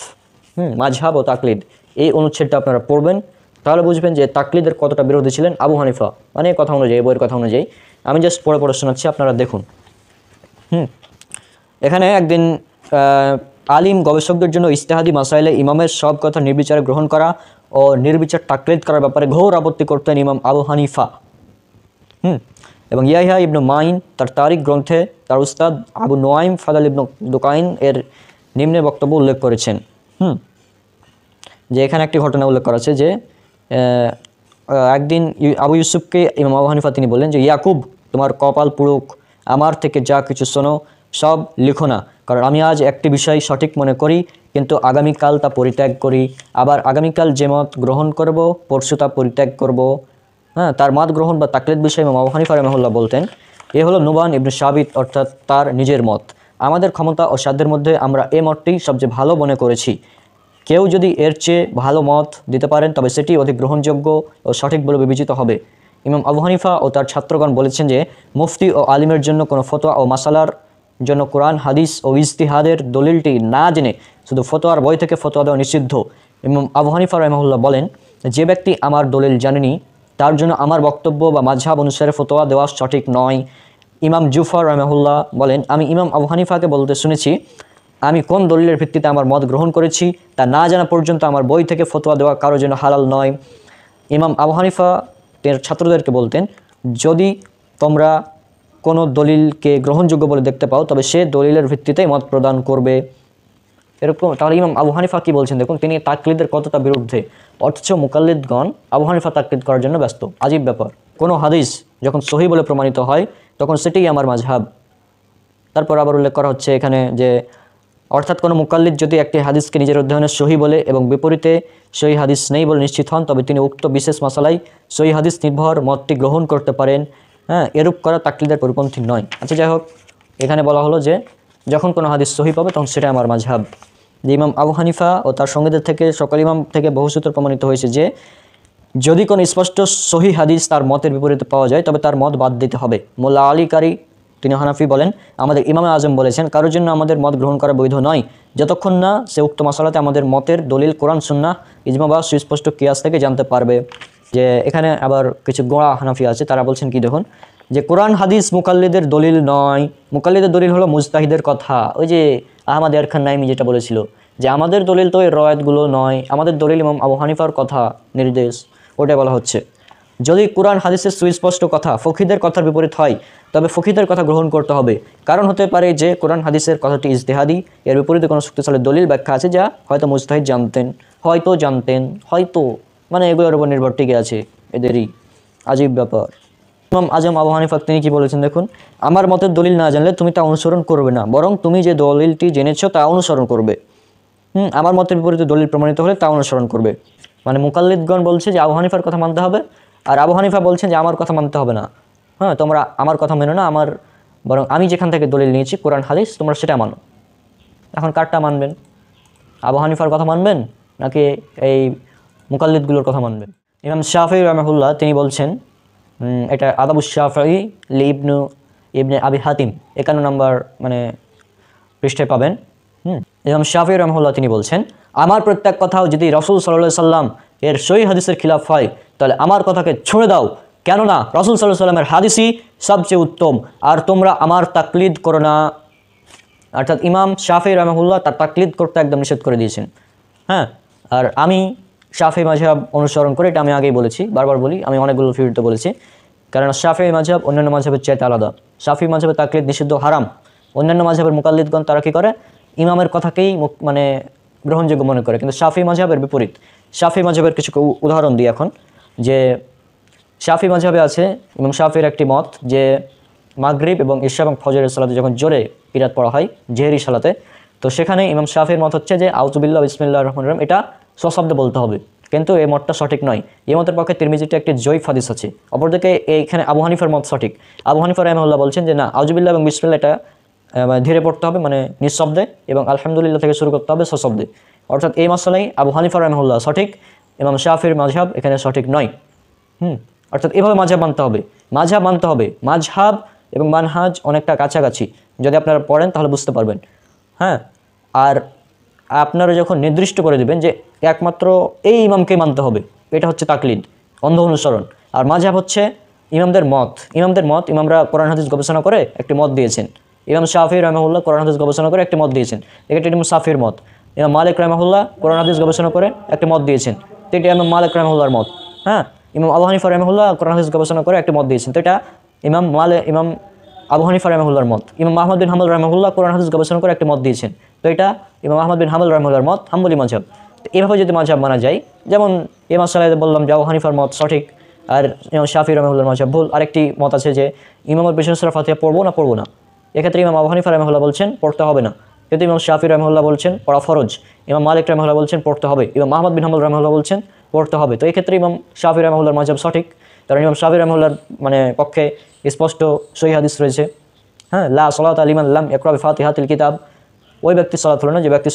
মাযহাব ও তাকলিদ, এই অনুচ্ছেদটা আপনারা পড়বেন, তাহলে বুঝবেন যে তাকলিদের কতটা বিরোধী ছিলেন আবু হানিফা, মানে কথা অনুযায়ী, বইয়ের কথা অনুযায়ী। আমি জাস্ট পড়ে শোনাচ্ছি, আপনারা দেখুন। এখানে একদিন আলিম গবেষকদের জন্য ইজতিহাদি মাসাইলে ইমামের সব কথা নির্বিচারে গ্রহণ করা ও নির্বিচার তাকলিদ করার ব্যাপারে ঘোর আপত্তি করতেন ইমাম আবু হানিফা। এবং ইয়াহিয়া ইবনু মাইন তার তারিখ গ্রন্থে তার উস্তাদ আবু নোয়াইম ফাদাল ইবনু দুকাইন এর নিম্নে বক্তব্য উল্লেখ করেছেন। যে এখানে একটি ঘটনা উল্লেখ করা আছে যে একদিন আবু ইউসুফকে ইমাম আবু হানিফা তিনি বললেন যে ইয়াকুব, তোমার কপাল পুরুক, আমার থেকে যা কিছু শোনো সব লিখো না, কারণ আমি আজ একটি বিষয় সঠিক মনে করি কিন্তু আগামীকাল তা পরিত্যাগ করি, আবার আগামীকাল যে মত গ্রহণ করব পরশু তা পরিত্যাগ করব। হ্যাঁ, তার মত গ্রহণ বা তাকলিদ বিষয়ে ইমাম আবু হানিফা রাহিমাহুল্লাহ বলতেন, এ হলো নুবান ইবনে সাবিত, অর্থাৎ তার নিজের মত। আমাদের ক্ষমতা ও সাধ্যের মধ্যে আমরা এ মতটি সবচেয়ে ভালো মনে করেছি। কেউ যদি এর চেয়ে ভালো মত দিতে পারেন তবে সেটি অধিক গ্রহণযোগ্য ও সঠিক বলে বিবেচিত হবে। ইমাম আবু হানিফা ও তার ছাত্রগণ বলেছেন যে মুফতি ও আলিমের জন্য কোনো ফতোয়া ও মাসালার জন্য কোরআন হাদিস ও ইজতিহাদের দলিলটি না জেনে শুধু ফতোয়ার বই থেকে ফতোয়া দেওয়া নিষিদ্ধ। ইমাম আবু হানিফা রাহিমাহুল্লাহ বলেন, যে ব্যক্তি আমার দলিল জানেনি তার জন্য আমার বক্তব্য বা মাযহাব অনুসারে ফতোয়া দেওয়া সঠিক নয়। ইমাম জুফর রাহিমাহুল্লাহ বলেন, আমি ইমাম আবু হানিফাকে বলতে শুনেছি, আমি কোন দলিলের ভিত্তিতে আমার মত গ্রহণ করেছি তা না জানা পর্যন্ত আমার বই থেকে ফতোয়া দেওয়া কারোর জন্য হালাল নয়। ইমাম আবু হানিফা তার ছাত্রদেরকে বলতেন, যদি তোমরা কোনো দলিলকে গ্রহণযোগ্য বলে দেখতে পাও তবে সে দলিলের ভিত্তিতেই মত প্রদান করবে। এরকম তাহলে ইমাম আবু হানিফা কী বলছেন দেখুন, তিনি তাকলিদের কতটা বিরুদ্ধে, অথচ মুকাল্লিদগণ আবু হানিফা তাকলিদ করার জন্য ব্যস্ত। আজীব ব্যাপার, কোনো হাদিস যখন সহি বলে প্রমাণিত হয় তখন সেটাই আমার মাযহাব। তারপর আবার উল্লেখ করা হচ্ছে এখানে যে অর্থাৎ কোনো মুকাল্লিদ যদি একটি হাদিসকে নিজের অধ্যয়নে সহি বলে এবং বিপরীতে সহি হাদিস নেই বলে নিশ্চিত হন তবে তিনি উক্ত বিশেষ মশালায় সহি হাদিস নির্ভর মতটি গ্রহণ করতে পারেন। হ্যাঁ, এরূপ করা তাকলিদের পরিপন্থী নয়। আচ্ছা, যাই হোক, এখানে বলা হলো যে যখন কোনো হাদিস সহি পাবে তখন সেটা আমার মাযহাব। যে ইমাম আবু হানিফা ও তার সঙ্গীদের থেকে সকল ইমাম থেকে বহু সূত্র প্রমাণিত হয়েছে যে যদি কোনো স্পষ্ট সহি হাদিস তার মতের বিপরীতে পাওয়া যায় তবে তার মত বাদ দিতে হবে। মোল্লা আলী কারি তিনি হানাফি বলেন, আমাদের ইমামে আজম বলেছেন, কারোর জন্য আমাদের মত গ্রহণ করা বৈধ নয় যতক্ষণ না সে উক্ত মাসালাতে আমাদের মতের দলিল কোরআন সুন্নাহ ইজমা বা সুস্পষ্ট কিয়াস থেকে জানতে পারবে। যে এখানে আবার কিছু গোড়া হানাফি আছে, তারা বলছেন কি দেখুন, যে কোরআন হাদিস মুকাল্লিদের দলিল নয়, মুকাল্লিদের দলিল হলো মুজতাহিদের কথা। ওই যে আহমদ ইয়ার খান নাইমি যেটা বলেছিল যে আমাদের দলিল তো এই রওয়ায়াতগুলো নয়, আমাদের দলিল ইমাম আবু হানিফার কথা নির্দেশ, ওটাই বলা হচ্ছে। যদি কোরআন হাদিসের সুস্পষ্ট কথা ফকিহদের কথার বিপরীত হয় তবে ফকিহদের কথা গ্রহণ করতে হবে, কারণ হতে পারে যে কোরআন হাদিসের কথাটি ইজতিহাদি, এর বিপরীতে কোনো শক্তিশালী দলিল ব্যাখ্যা আছে যা হয়তো মুজতাহিদ জানতেন, হয়তো মানে এগুলোর উপর নির্ভর টিকে আছে এদেরই। আজীব ব্যাপার। ইমাম আজম আবু হানিফা তিনি কি বলেছেন দেখুন, আমার মতের দলিল না জানলে তুমি তা অনুসরণ করবে না, বরং তুমি যে দলিলটি জেনেছো তা অনুসরণ করবে। আমার মতের বিপরীতে দলিল প্রমাণিত হলে তা অনুসরণ করবে। মানে মুকাল্লিদগণ বলছে যে আবু হানিফার কথা মানতে হবে, আর আবু হানিফা বলছেন যে আমার কথা মানতে হবে না। হ্যাঁ, তোমরা আমার কথা মেনো না, বরং আমি যেখান থেকে দলিল নিয়েছি কোরআন হাদিস তোমরা সেটা মানো। এখন কারটা মানবেন? আবু হানিফার কথা মানবেন নাকি এই মুকাল্লিদগুলোর কথা মানবেন? ইমাম শাফিঈ রাহিমাহুল্লাহ তিনি বলছেন, এটা আদাবুশ শাফিঈ ইবনে আবি হাতিম 51 নম্বর মানে পৃষ্ঠায় পাবেন। ইমাম শাফিঈ রাহিমাহুল্লাহ তিনি বলছেন, আমার প্রত্যেক কথাও যদি রাসূল সাল্লাল্লাহু আলাইহি সাল্লাম এর সহিহ হাদিসের খিলাফ হয় তাহলে আমার কথাকে ছুঁড়ে দাও, কেননা রাসূল সাল্লাল্লাহু আলাইহি সাল্লামের হাদিসই সবচেয়ে উত্তম, আর তোমরা আমার তাকলিদ করো না। অর্থাৎ ইমাম শাফিঈ রাহিমাহুল্লাহ তার তাকলিদ করতে একদম নিষেধ করে দিয়েছেন। হ্যাঁ, আর আমি শাফিঈ মাযহাব অনুসরণ করে, এটা আমি আগেই বলেছি, বারবার বলি, আমি অনেকগুলো ভিডিওতে বলেছি, কারণ শাফিঈ মাযহাব অন্যান্য মাযহাবের চাইতে আলাদা। শাফিঈ মাযহাবে তাকলিদ নিষিদ্ধ, হারাম। অন্যান্য মাযহাবের মুকাল্লিদগণ তারা কী করে, ইমামের কথাকেই মানে গ্রহণযোগ্য মনে করে, কিন্তু শাফিঈ মাযহাবের বিপরীত। শাফিঈ মাযহাবের কিছু উদাহরণ দিই এখন। যে শাফিঈ মাযহাবে আছে ইমাম শাফিঈর একটি মত যে মাগরিব এবং ইশা এবং ফজরের সালাতে যখন জোরে কিরাত পড়া হয় জেহরি সালাতে, তো সেখানে ইমাম শাফিঈর মত হচ্ছে যে আউযুবিল্লাহ বিসমিল্লাহির রহমানির রহিম এটা সশব্দে বলতে হবে, কিন্তু এই মতটা সঠিক নয়। এই মতের পক্ষে তিরমিজিতে একটি জয়ীফ হাদিস আছে। অপরদিকে এইখানে আবু হানিফার মত সঠিক। আবু হানিফা রাহিমাহুল্লাহ বলছেন যে না, আউযুবিল্লাহ এবং বিসমিল্লাহ এটা ধীরে পড়তে হবে, মানে নিঃশব্দে, এবং আলহামদুলিল্লাহ থেকে শুরু করতে হবে সশব্দে। অর্থাৎ এই মাসলাই আবু হানিফা রাহিমাহুল্লাহ সঠিক, ইমাম শাফিঈর মাযহাব এখানে সঠিক নয়। অর্থাৎ এভাবে মাযহাব মানতে হবে, মাযহাব এবং মানহাজ অনেকটা কাছাকাছি, যদি আপনারা পড়েন তাহলে বুঝতে পারবেন। হ্যাঁ, আর আপনারা যখন নির্দিষ্ট করে দেবেন যে একমাত্র এই ইমামকে মানতে হবে, এটা হচ্ছে তাকলিদ, অন্ধ অনুসরণ। আর মাযহাব হচ্ছে ইমামদের মত, ইমামরা কোরআন হাদিস গবেষণা করে একটি মত দিয়েছেন। ইমাম শাফিঈ রাহিমাহুল্লাহ কোরআন হাদিস গবেষণা করে একটি মত দিয়েছেন, এটা ইমাম শাফিঈর মত। ইমাম মালিক রাহিমাহুল্লাহ কোরআন হাদিস গবেষণা করে একটি মত দিয়েছেন, তো এটা ইমাম মালিক রাহিমাহুল্লাহর মত। হ্যাঁ, ইমাম আবু হানিফা রাহিমাহুল্লাহ কোরআন হাদিস গবেষণা করে একটি মত দিয়েছেন, তো এটা ইমাম আবু হানিফা রাহমাহুল্লাহর মত। ইমাম আহমদ বিন হাম্বল রাহমাহুল্লাহ কোরআন হাদিস গবেষণা করে একটি মত দিয়েছেন। তো এটা ইমাম আহমদ বিন হাম্বল রাহমাহুল্লাহর মত, হাম্বলি মাযহাব। তো এভাবে যদি মাযহাব মানা যায়, যেমন এই মাসালায় বললাম যে আবু হানিফার মত সঠিক আর ইমাম শাফি রাহমাহুল্লাহর মাযহাব ভুল। আরেকটি মত আছে যে ইমামের পেছনে সূরা ফাতিহা পড়বো না। এক্ষেত্রে ইমাম আবু হানিফা রাহমাহুল্লাহ বলছেন পড়তে হবে না, কিন্তু ইমাম শাফি রাহমাহুল্লাহ বলছেন পড়া ফরজ। ইমাম মালিক রাহমাহুল্লাহ বলছেন পড়তে হবে। ইমাম আহমদ বিন হাম্বল রাহমাহুল্লাহ বলছেন পড়তে হবে। তো এক্ষেত্রে ইমাম শাফি রাহমাহুল্লাহর মাযহাব সঠিক, কারণ ইমাম শাফি রাহমাহুল্লাহর পক্ষে স্পষ্ট সহিহ হাদিস রয়েছে। হ্যাঁ, লা সালাতা লিমান লাম ইয়াকরা বিফাতিহাতিল কিতাব, ওই ব্যক্তির সালাত হলো না যে ব্যক্তি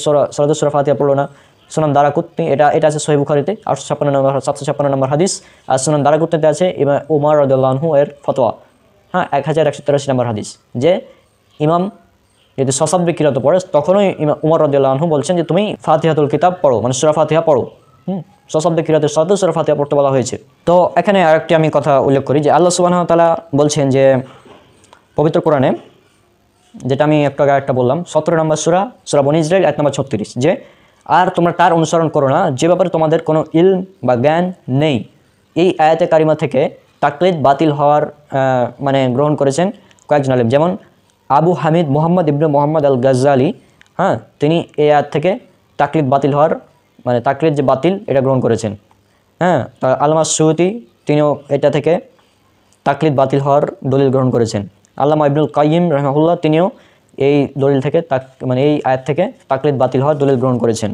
সূরা ফাতিহা পড়লো না। সুনান দারাকুতনি, এটা আছে সহিহ বুখারীতে 756 নম্বর হাদিস। আর সুনান দারাকুতনিতে আছে ইমাম উমর রাদিয়াল্লাহু আনহু এর ফতোয়া, হ্যাঁ 1183 নম্বর হাদিস, যে ইমাম যদি সশব্দে কিরাত পড়ে তখনই ইমাম উমর রাদিয়াল্লাহু আনহু বলছেন যে তুমি ফাতিহাতুল কিতাব পড়ো, সূরা ফাতিহা পড়ো। সশব্দে কিরাতের সাথে সূরা ফাতিহা পড়তে বলা হয়েছে। তো এখানে আরেকটি আমি কথা উল্লেখ করি যে আল্লাহ সুবহানাহু ওয়া তাআলা বলছেন যে পবিত্র কোরআনে, যেটা আমি একটা বললাম 17 নম্বর সূরা বনী ইসরাঈল আয়াত নম্বর 36, যে আর তোমরা তার অনুসরণ করো না যে ব্যাপারে তোমাদের কোনো ইলম বা জ্ঞান নেই। এই আয়াতে কারিমা থেকে তাকলিদ বাতিল হওয়ার গ্রহণ করেছেন কয়েকজন আলেম, যেমন আবু হামিদ মুহাম্মদ ইবনে মুহাম্মদ আল গাজ্জালি, হ্যাঁ, তিনি এই আয়াত থেকে তাকলিদ বাতিল হওয়ার তাকলিদ যে বাতিল এটা গ্রহণ করেছেন। হ্যাঁ, আল্লামা সুয়ুতি তিনিও এটা থেকে তাকলিদ বাতিল হওয়ার দলিল গ্রহণ করেছেন। আল্লামা ইবনুল কাইয়িম রাহিমাহুল্লাহ তিনিও এই দলিল থেকে এই আয়াত থেকে তাকলিদ বাতিল হওয়ার দলিল গ্রহণ করেছেন।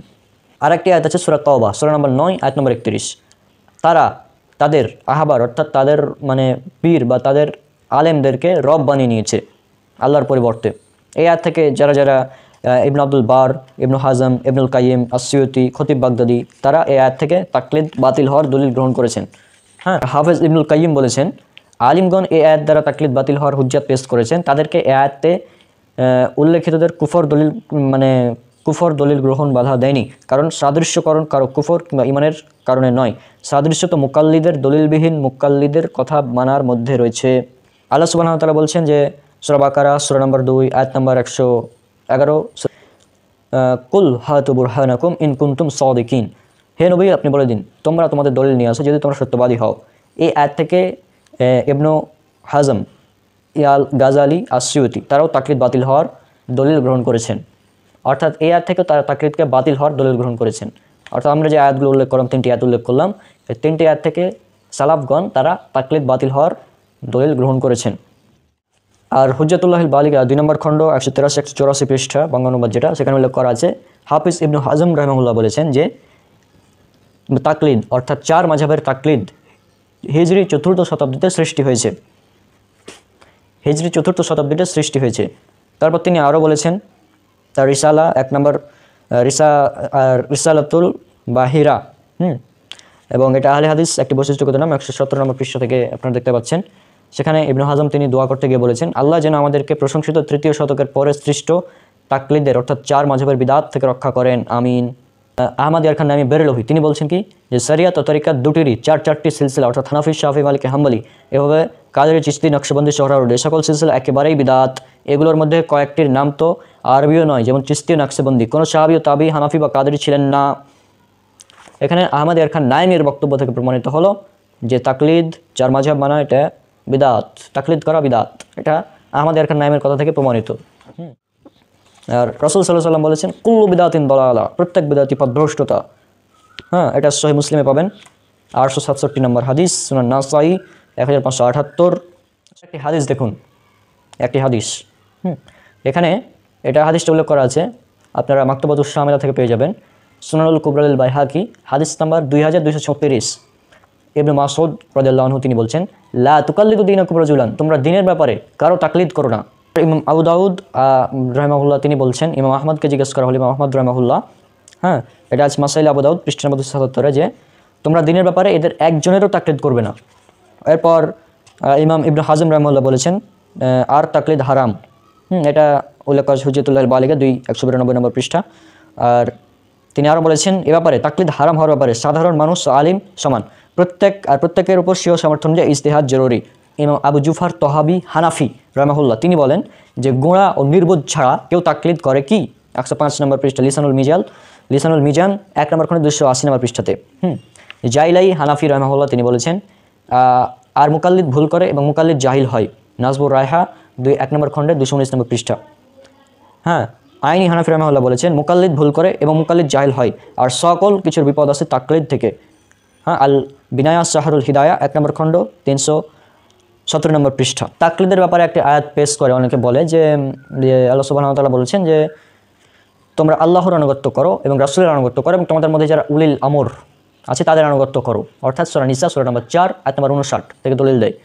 আরেকটি আয়াত আছে সূরা তাওবা সূরা নম্বর 9 আয়াত নম্বর 31, তারা তাদের আহবার অর্থাৎ তাদের পীর বা তাদের আলেমদেরকে রব বানিয়ে নিয়েছে আল্লাহর পরিবর্তে। এই আয়াত থেকে যারা ইবনে আব্দুল বার, ইবনে হাজম, ইবনুল কাইয়িম, আসসিয়ুতি, খতিব বাগদাদি, তারা এই আয়াত থেকে তাকলিদ বাতিল হওয়ার দলিল গ্রহণ করেছেন। হ্যাঁ, হাফেজ ইবনুল কাইয়িম বলেছেন আলিমগণ এই আয়াত দ্বারা তাকলিদ বাতিল হওয়ার হুজ্জাত পেশ করেছেন, তাদেরকে এই আয়াতে উল্লেখিতদের কুফর দলিল গ্রহণ বাধা দেয়নি, কারণ সাদৃশ্যকরণ কারো কুফর কিংবা ইমানের কারণে নয়, সাদৃশ্য তো মুকাল্লিদের দলিলবিহীন মুকাল্লিদের কথা মানার মধ্যে রয়েছে। আল্লাহ সুবহানাহু ওয়া তাআলা বলছেন যে সূরা বাকারা সূরা নম্বর 2 আয়াত নম্বর 111, কুল হাতু বুরহানাকুম ইন কুনতুম সাদিকিন, হে নবী আপনি বলে দিন তোমরা তোমাদের দলিল নিয়ে আসো যদি তোমরা সত্যবাদী হও। এই আয়াত থেকে ইবনু হাজম, ইয়াল গাজালি, আসসিয়ুতি তারাও তাকলিদ বাতিল হওয়ার দলিল গ্রহণ করেছেন, অর্থাৎ এই আয়াত থেকে তারা তাকলিদকে বাতিল হওয়ার দলিল গ্রহণ করেছেন। অর্থাৎ আমরা যে আয়াতগুলো উল্লেখ করলাম, 3টি আয়াত উল্লেখ করলাম, এই 3টি আয়াত থেকে সালাফগণ তারা তাকলিদ বাতিল হওয়ার দলিল গ্রহণ করেছেন। আর হুজ্জাতুল্লাহিল বালিগা 2 নম্বর খণ্ড 183-184 পৃষ্ঠা বঙ্গানুবাদ, যেটা সেখানে উল্লেখ করা আছে, হাফিজ ইবনু হাজম রাহিমাহুল্লাহ বলেছেন যে তাকলিদ অর্থাৎ 4 মাযহাবের তাকলিদ হিজরি 4th শতাব্দীতে সৃষ্টি হয়েছে। হিজরি 4th শতাব্দীতে সৃষ্টি হয়েছে। তারপর তিনি আরও বলেছেন তার রিসালা 1 নম্বর রিসালাতুল বাহিরা, এবং এটা আহলে হাদিস একটি বৈশিষ্ট্যগত নাম 117 নম্বর পৃষ্ঠা থেকে আপনারা দেখতে পাচ্ছেন। সেখানে ইবনে হাজম তিনি দোয়া করতে গিয়ে বলেছেন আল্লাহ যেন আমাদেরকে প্রশংসিত 3য় শতকের পরে সৃষ্ট তাকলিদের অর্থাৎ 4 মাযহাবের বিদআত থেকে রক্ষা করেন, আমিন। আহমদ ইয়ার খান নামি বেরলভি তিনি বলছেন কি যে শরিয়াত ও তরিকাত দুটিরই 4টি সিলসিলা অর্থাৎ হানাফি, শাফি, মালিকি, হাম্বলি, এভাবে কাদেরি, চিশতি, নকশবন্দি, সোহরাওয়ার্দী এই সকল সিলসিলা একেবারেই বিদআত। এগুলোর মধ্যে কয়েকটির নাম তো আরবিও নয়, যেমন চিশতি ও নকশবন্দি, কোনো সাহাবী ও তাবি, হানাফি বা কাদেরি ছিলেন না। এখানে আহমদ ইয়ার খান নাইমির বক্তব্য থেকে প্রমাণিত হলো যে তাকলিদ 4 মাযহাব মানা এটা বিদআত, তাকলিদ করা বিদআত, এটা আহমদ ইয়ার খান নাইমের কথা থেকে প্রমাণিত। আর রাসূল সাল্লাল্লাহু আলাইহি ওয়াসাল্লাম বলেছেন কুল্লু বিদআতিন দালালা, প্রত্যেক বিদআতি পথভ্রষ্টতা। হ্যাঁ, এটা সহিহ মুসলিমে পাবেন 867 নম্বর হাদিস, সুনান নাসাই 1578। একটি হাদিস দেখুন, একটি হাদিস, এখানে এটা হাদিসটা উল্লেখ করা আছে, আপনারা মাকতুবাতুশ শামিলা থেকে পেয়ে যাবেন, সুনানুল কুবরাল বাইহাকি হাদিস নাম্বার 2236। ইবনে মাসউদ রাদিয়াল্লাহু আনহু তিনি বলছেন লা তুকাল্লিদু দীনাকুম রাজুলান, তোমরা দ্বীনের ব্যাপারে কারো তাকলিদ করো না। ইমাম আবু দাউদ রাহিমাহুল্লাহ তিনি বলছেন, ইমাম আহমদকে জিজ্ঞেস করা হলো, ইমাম আহমদ রাহিমাহুল্লাহ, হ্যাঁ এটা আছে মাসাইল আবু দাউদ পৃষ্ঠা নম্বর 277, যে তোমরা দ্বীনের ব্যাপারে এদের একজনেরও তাকলিদ করবে না। এরপর ইমাম ইবনে হাজম রাহিমাহুল্লাহ বলেছেন আর তাকলিদ হারাম, এটা উল্লেখ করা হুজ্জাতুল্লাহিল বালিগা 192 নম্বর পৃষ্ঠা। আর তিনি আরও বলেছেন এ ব্যাপারে তাকলিদ হারাম হওয়ার ব্যাপারে সাধারণ মানুষ ও আলিম সমান, প্রত্যেকের উপর স্বীয় সামর্থ্য অনুযায়ী ইজতিহাদ জরুরি। ইমাম আবু জুফার তহাবি হানাফি রাহিমাহুল্লাহ তিনি বলেন যে গোঁড়া ও নির্বোধ ছাড়া কেউ তাকলিদ করে কি, 105 নম্বর পৃষ্ঠা লিসানুল মিজান 1 নম্বর খণ্ডে 280 নম্বর পৃষ্ঠাতে। জাইলাই হানাফি রাহিমাহুল্লাহ তিনি বলেছেন আর মুকাল্লিদ ভুল করে এবং মুকাল্লিদ জাহিল হয়। নাজবুর রায়হা 1 নম্বর খণ্ডে 219 নম্বর পৃষ্ঠা। হ্যাঁ, আইনি হানাফি রাহমাহুল্লাহ বলেছেন মুকাল্লিদ ভুল করে এবং মুকাল্লিদ জাহিল হয়, আর সকল কিছুর বিপদ আছে তাকলিদ থেকে। হ্যাঁ, আল বিনায়া শাহরুল হিদায়া 1 নম্বর খণ্ড 317 নম্বর পৃষ্ঠা। তাকলিদের ব্যাপারে একটি আয়াত পেশ করে অনেকে বলে যে আল্লাহ সুবহানাহু ওয়া তাআলা বলেছেন যে তোমরা আল্লাহর আনুগত্য করো এবং রাসূলের আনুগত্য করো এবং তোমাদের মধ্যে যারা উলিল আমর আছে তাদের আনুগত্য করো, অর্থাৎ সূরা নিসা সূরা নম্বর 4 আয়াত নম্বর 59 থেকে দলিল দেয়।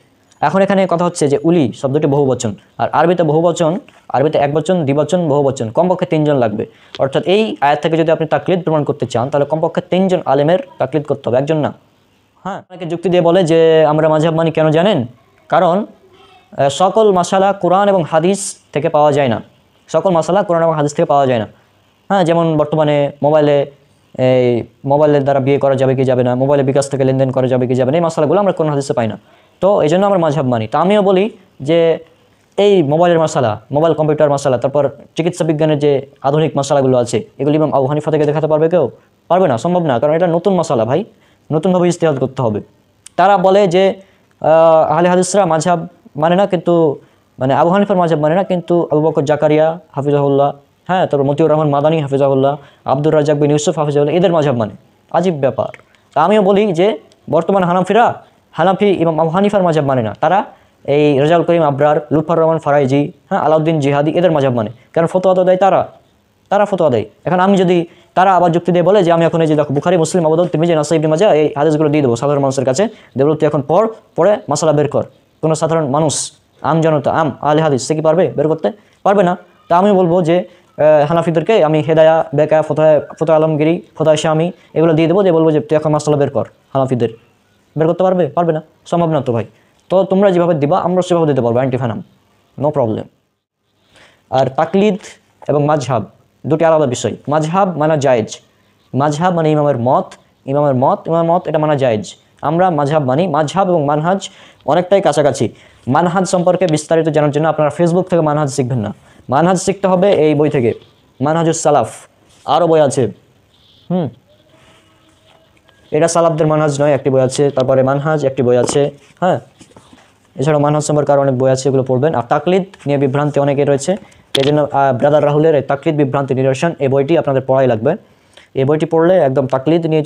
এখন এখানে কথা হচ্ছে যে উলি শব্দটি বহুবচন, আর আরবিতে বহুবচন, আরবিতে একবচন, দ্বিবচন, বহুবচন, কমপক্ষে 3 জন লাগবে। অর্থাৎ এই আয়াত থেকে যদি আপনি তাকলিদ প্রমাণ করতে চান তাহলে কমপক্ষে 3 জন আলেমের তাকলিদ করতে হবে, একজন না। হ্যাঁ, অনেকে যুক্তি দিয়ে বলে যে আমরা মাযহাব মানি কেন জানেন? কারণ সকল মাসালা কোরআন এবং হাদিস থেকে পাওয়া যায় না, সকল মাসালা কোরআন এবং হাদিস থেকে পাওয়া যায় না। হ্যাঁ, যেমন বর্তমানে মোবাইলের দ্বারা বিয়ে করা যাবে কি যাবে না, মোবাইলে বিকাশ থেকে লেনদেন করা যাবে কি যাবে না, এই মশালাগুলো আমরা কোন হাদিসে পাই না। তো এই জন্য আমরা মাযহাব মানি। তা আমিও বলি যে এই মোবাইলের মশালা, মোবাইল কম্পিউটার মশালা, তারপর চিকিৎসা বিজ্ঞানের যে আধুনিক মশালাগুলো আছে এগুলি ইমাম আবু হানিফা থেকে দেখাতে পারবে কেউ? পারবে না, সম্ভব না, কারণ এটা নতুন মশালা ভাই, নতুনভাবে ইজতিহাদ করতে হবে। তারা বলে যে আহলে হাদিসরা মাযহাব মানে না, কিন্তু মানে আবু হানিফার মাযহাব মানে না, কিন্তু আবু বকর জাকারিয়া হাফিজাহুল্লাহ, হ্যাঁ, তারপর মতিউর রহমান মাদানী হাফিজাহুল্লাহ, আব্দুর রাজ্জাক বিন ইউসুফ হাফিজাহুল্লাহ, এদের মাযহাব মানে। আজীব ব্যাপার। তা আমিও বলি যে বর্তমান হানাফি ইমাম আবু হানিফার মাযহাব মানে না, তারা এই রেজাউল করিম আবরার, লুৎফর রহমান ফারাইজি, হ্যাঁ, আলাউদ্দিন জিহাদি, এদের মাযহাব মানে। কারণ ফতোয়া তো দেয় তারা ফতোয়া দেয়। এখন আমি যদি, তারা আবার যুক্তি দিয়ে বলে যে আমি এখন এই যে দেখো বুখারী, মুসলিম, আবু দাউদ, তিরমিজি, নাসাই, ইবনে মাজাহ এই হাদিসগুলো দিয়ে দেবো সাধারণ মানুষের কাছে, দেবো তুই এখন পড়ে মাসালা বের কর। কোনো সাধারণ মানুষ, আম জনতা, আহলে হাদিস সে কি পারবে বের করতে? পারবে না। তা আমি বলবো যে হানাফিদেরকে আমি হেদায়া, বেকায়া, ফতোয়া আলমগিরি, ফতোয়া শামি এগুলো দিয়ে দেবো, দিয়ে বলবো যে তুই এখন মাসালা বের কর। হানাফিদের বের করতে পারবে না, সম্ভব না তো ভাই। তো তোমরা যেভাবে দিবা আমরা সেভাবে দিতে পারবো, অ্যান্টিফানাম, নো প্রবলেম। আর তাকলিদ এবং মাযহাব দুটি আলাদা বিষয়। মাযহাব মানা জায়েজ, মাযহাব মানে ইমামের মত এটা মানা জায়েজ। আমরা মাযহাব মানি। মাযহাব এবং মানহাজ অনেকটাই কাছাকাছি। মানহাজ সম্পর্কে বিস্তারিত জানার জন্য আপনারা ফেসবুক থেকে মানহাজ শিখবেন না, মানহাজ শিখতে হবে এই বই থেকে, মানহাজুস সালাফ, আরও বই আছে। এটা সালাফদের মানহাজ নয়, একটি বই আছে। তারপরে মানহাজ একটি বই আছে। হ্যাঁ, এছাড়াও মানহাজ সম্পর্কে আরও অনেক বই আছে, এগুলো পড়বেন। আর তাকলিদ নিয়ে বিভ্রান্তি অনেকেই রয়েছে, এই জন্য ব্রাদার রাহুলের এই তাকলিদ বিভ্রান্তি নিরসন এই বইটি আপনাদের পড়াই লাগবে। এই বইটি পড়লে একদম তাকলিদ নিয়ে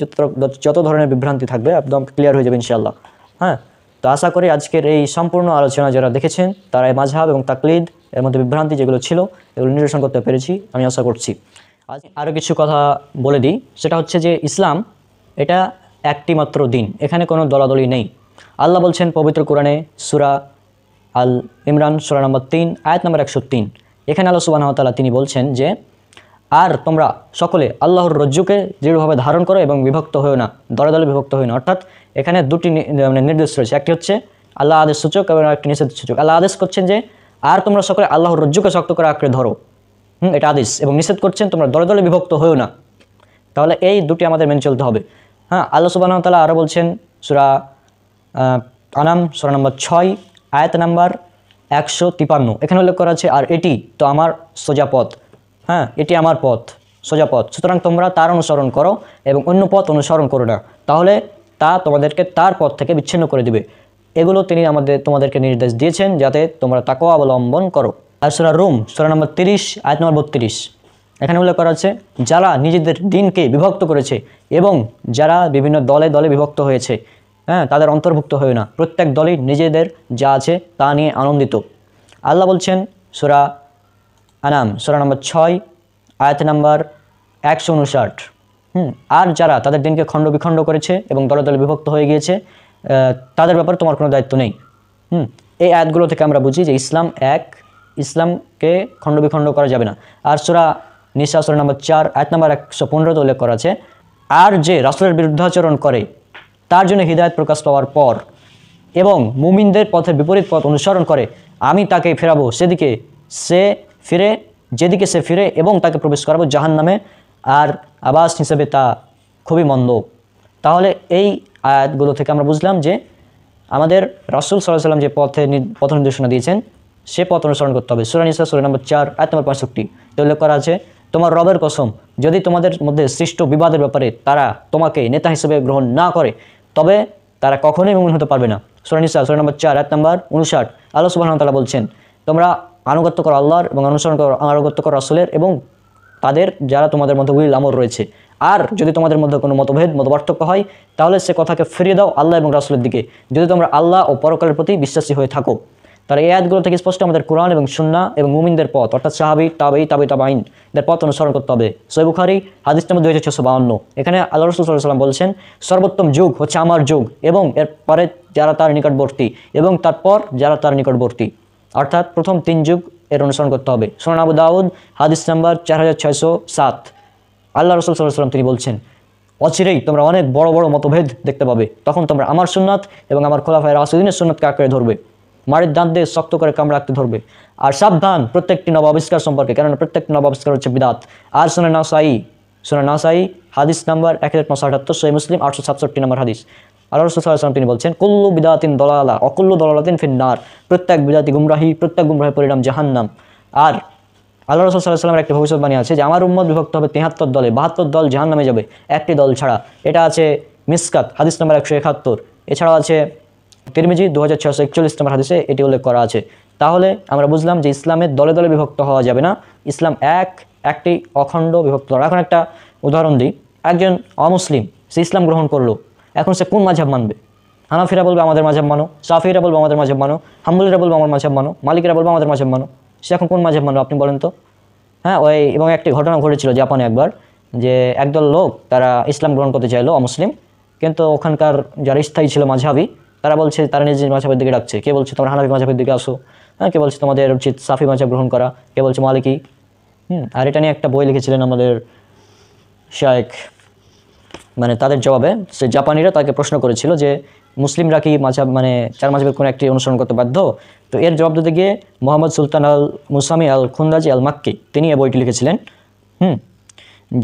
যত ধরনের বিভ্রান্তি থাকবে একদম ক্লিয়ার হয়ে যাবে ইনশাআল্লাহ। হ্যাঁ, তো আশা করি আজকের এই সম্পূর্ণ আলোচনা যারা দেখেছেন তারা এই মাযহাব এবং তাকলিদ এর মধ্যে বিভ্রান্তি যেগুলো ছিল এগুলো নিরসন করতে পেরেছি আমি আশা করছি। আজ আরও কিছু কথা বলে দিই, সেটা হচ্ছে যে ইসলাম এটা একটি মাত্র দিন, এখানে কোনো দলাদলি নেই। আল্লাহ বলছেন পবিত্র কোরআনে সূরা আল ইমরান সূরা নম্বর 3 আয়াত নম্বর 103, এখানে আল্লাহ সুবহানাহু ওয়া তাআলা তিনি বলছেন যে আর তোমরা সকলে আল্লাহর রজ্জুকে দৃঢ়ভাবে ধারণ করো এবং বিভক্ত হয়েও না, দলে দলে বিভক্ত হয়েও না। অর্থাৎ এখানে দুটি নির্দেশ রয়েছে, একটি হচ্ছে আল্লাহ আদেশ সূচক এবং একটি নিষেধ সূচক। আল্লাহ আদেশ করছেন যে আর তোমরা সকলে আল্লাহর রজ্জুকে শক্ত করে আঁকড়ে ধরো, এটা আদেশ, এবং নিষেধ করছেন তোমরা দলে দলে বিভক্ত হয়েও না। তাহলে এই দুটি আমাদের মেনে চলতে হবে। হ্যাঁ, আল্লাহ সুবহানাহু ওয়া তাআলা আরও বলছেন সূরা আনাম সূরা নম্বর 6 আয়াত নাম্বার 153, এখানে উল্লেখ করা আছে আর এটি তো আমার সোজা পথ। হ্যাঁ, এটি আমার পথ, সোজা পথ, সুতরাং তোমরা তার অনুসরণ করো এবং অন্য পথ অনুসরণ করো না, তাহলে তা তোমাদেরকে তার পথ থেকে বিচ্ছিন্ন করে দিবে। এগুলো তিনি তোমাদেরকে নির্দেশ দিয়েছেন যাতে তোমরা তাকওয়া অবলম্বন করো। আর সূরা রুম সূরা নম্বর 30 আয়াত নম্বর 32, এখানে উল্লেখ করা আছে যারা নিজেদের দিনকে বিভক্ত করেছে এবং যারা বিভিন্ন দলে দলে বিভক্ত হয়েছে, হ্যাঁ, তাদের অন্তর্ভুক্ত হয় না, প্রত্যেক দলই নিজেদের যা আছে তা নিয়ে আনন্দিত। আল্লাহ বলছেন সূরা আনাম সূরা নম্বর 6 আয়াত নাম্বার 159, আর যারা তাদের দিনকে খণ্ড বিখণ্ড করেছে এবং দলে দলে বিভক্ত হয়ে গিয়েছে তাদের ব্যাপারে তোমার কোনো দায়িত্ব নেই। এই আয়াতগুলো থেকে আমরা বুঝি যে ইসলাম এক, ইসলামকে খণ্ড বিখণ্ড করা যাবে না। আর সূরা নিসা সূরা নম্বর 4 আয়াত নাম্বার 115 উল্লেখ করা আছে আর যে রাসূলের বিরুদ্ধাচরণ করে তার জন্য হিদায়াত প্রকাশ পাওয়ার পর এবং মুমিনদের পথের বিপরীত পথ অনুসরণ করে আমি তাকে ফেরাবো যেদিকে সে ফিরে এবং তাকে প্রবেশ করাবো জাহান্নামে, আর আবাস হিসেবে তা খুবই মন্দ। তাহলে এই আয়াতগুলো থেকে আমরা বুঝলাম যে আমাদের রাসূল সাল্লাল্লাহু আলাইহি ওয়াসাল্লাম যে পথ নির্দেশনা দিয়েছেন সে পথ অনুসরণ করতে হবে। সূরা নিসা সূরা নম্বর 4 আয়াত নম্বর 65 উল্লেখ করা আছে তোমার রবের কসম যদি তোমাদের মধ্যে সৃষ্ট বিবাদের ব্যাপারে তারা তোমাকে নেতা হিসেবে গ্রহণ না করে তবে তারা কখনোই মুমিন হতে পারবে না। সূরা নিসা সূরা নম্বর 4 আয়াত নম্বর 59 আল্লাহ সুবহানাহু ওয়া তাআলা বলছেন, তোমরা আনুগত্য করো আল্লাহর এবং আনুগত্য করো রাসূলের এবং তাদের যারা তোমাদের মধ্যে উলিল আমর রয়েছে। আর যদি তোমাদের মধ্যে কোনো মতপার্থক্য হয় তাহলে সে কথাকে ফিরিয়ে দাও আল্লাহ এবং রাসূলের দিকে, যদি তোমরা আল্লাহ ও পরকালের প্রতি বিশ্বাসী হয়ে থাকো। তার এই আয়াতগুলো থেকে স্পষ্ট আমাদের কোরআন এবং সুন্নাহ এবং মুমিনদের পথ অর্থাৎ সাহাবী তাবেঈন এর পথ অনুসরণ করতে হবে। সহিহ বুখারী হাদিস নম্বর 2652। এখানে আল্লাহ রাসূল সাল্লাল্লাহু আলাইহি ওয়াসাল্লাম বলছেন, সর্বোত্তম যুগ হচ্ছে আমার যুগ এবং এর পরে যারা তার নিকটবর্তী এবং তারপর যারা তার নিকটবর্তী, অর্থাৎ প্রথম 3 যুগ এর অনুসরণ করতে হবে। সুনান আবু দাউদ হাদিস নাম্বার 4607। আল্লাহ রাসূল সাল্লাল্লাহু আলাইহি ওয়াসাল্লাম তিনি বলছেন, অচিরেই তোমরা অনেক বড় বড় মতভেদ দেখতে পাবে, তখন তোমরা আমার সুন্নাত এবং আমার খোলাফায়ে রাশিদিনের সুন্নাতকে আঁকড়ে ধরবে, মাড়ির দাঁত দিয়ে শক্ত করে কামড়ে রাখতে ধরবে। আর সাবধান প্রত্যেকটি নব আবিষ্কার সম্পর্কে, কেননা প্রত্যেকটি নব আবিষ্কার হচ্ছে বিদাত। আর সুনান নাসাই হাদিস নাম্বার 1978, সহিহ মুসলিম 867 নম্বর হাদিস। আল্লাহ রাসূল সাল্লাল্লাহু আলাইহি ওয়াসাল্লাম তিনি বলছেন, কুল্লু বিদাতিন দলালা ওয়া কুল্লু দলালাতিন ফিন্নার, প্রত্যেক বিদাতি গুমরাহি, প্রত্যেক গুমরাহের পরিণাম জাহান্নাম। আর আল্লাহ রাসূল সাল্লাল্লাহু আলাইহি ওয়াসাল্লামের একটি ভবিষ্যৎবাণী আছে যে আমার উম্মত বিভক্ত হবে 73 দলে, 72 দল জাহান্নামে যাবে, একটি দল ছাড়া। এটা আছে মিসকাত হাদিস নাম্বার 171। এছাড়াও আছে তিরমিজি 2641 নম্বর হাদিসে এটি উল্লেখ করা আছে। তাহলে আমরা বুঝলাম যে ইসলামের দলে দলে বিভক্ত হওয়া যাবে না, ইসলাম একটি অখণ্ড বিভক্ত। এখন একটা উদাহরণ দিই, একজন অমুসলিম সে ইসলাম গ্রহণ করলো, এখন সে কোন মাযহাব মানবে? হানাফিরা বলবে আমাদের মাযহাব মানো, শাফিঈরা বলবে আমাদের মাযহাব মানো, হাম্বলীরা বলবে আমার মাযহাব মানো, মালিকিরা বলবে আমাদের মাযহাব মানো। সে এখন কোন মাযহাব মানবে আপনি বলেন তো? হ্যাঁ, এবং একটি ঘটনা ঘটেছিল জাপানে একবার, যে একদল লোক তারা ইসলাম গ্রহণ করতে চাইলো অমুসলিম, কিন্তু ওখানকার যারা স্থায়ী ছিল মাযহাবী তারা বলছে, তারা নিজের মাযহাবের দিকে ডাকছে। কে বলছে তোমরা হানাফি মাযহাবের দিকে আসো, হ্যাঁ, কে বলছে তোমাদের উচিত শাফি মাযহাব গ্রহণ করা, কে বলছে মালিকি। আর এটা নিয়ে একটা বই লিখেছিলেন আমাদের শায়েখ, মানে তাদের জবাবে সে জাপানিরা তাকে প্রশ্ন করেছিল যে মুসলিমরা কি মাযহাব মানে 4 মাযহাবের কোনো একটি অনুসরণ করতে বাধ্য? তো এর জবাব দিতে গিয়ে মোহাম্মদ সুলতান আল মুসামি আল খুন্দাজি আল মাক্কি তিনি এই বইটি লিখেছিলেন,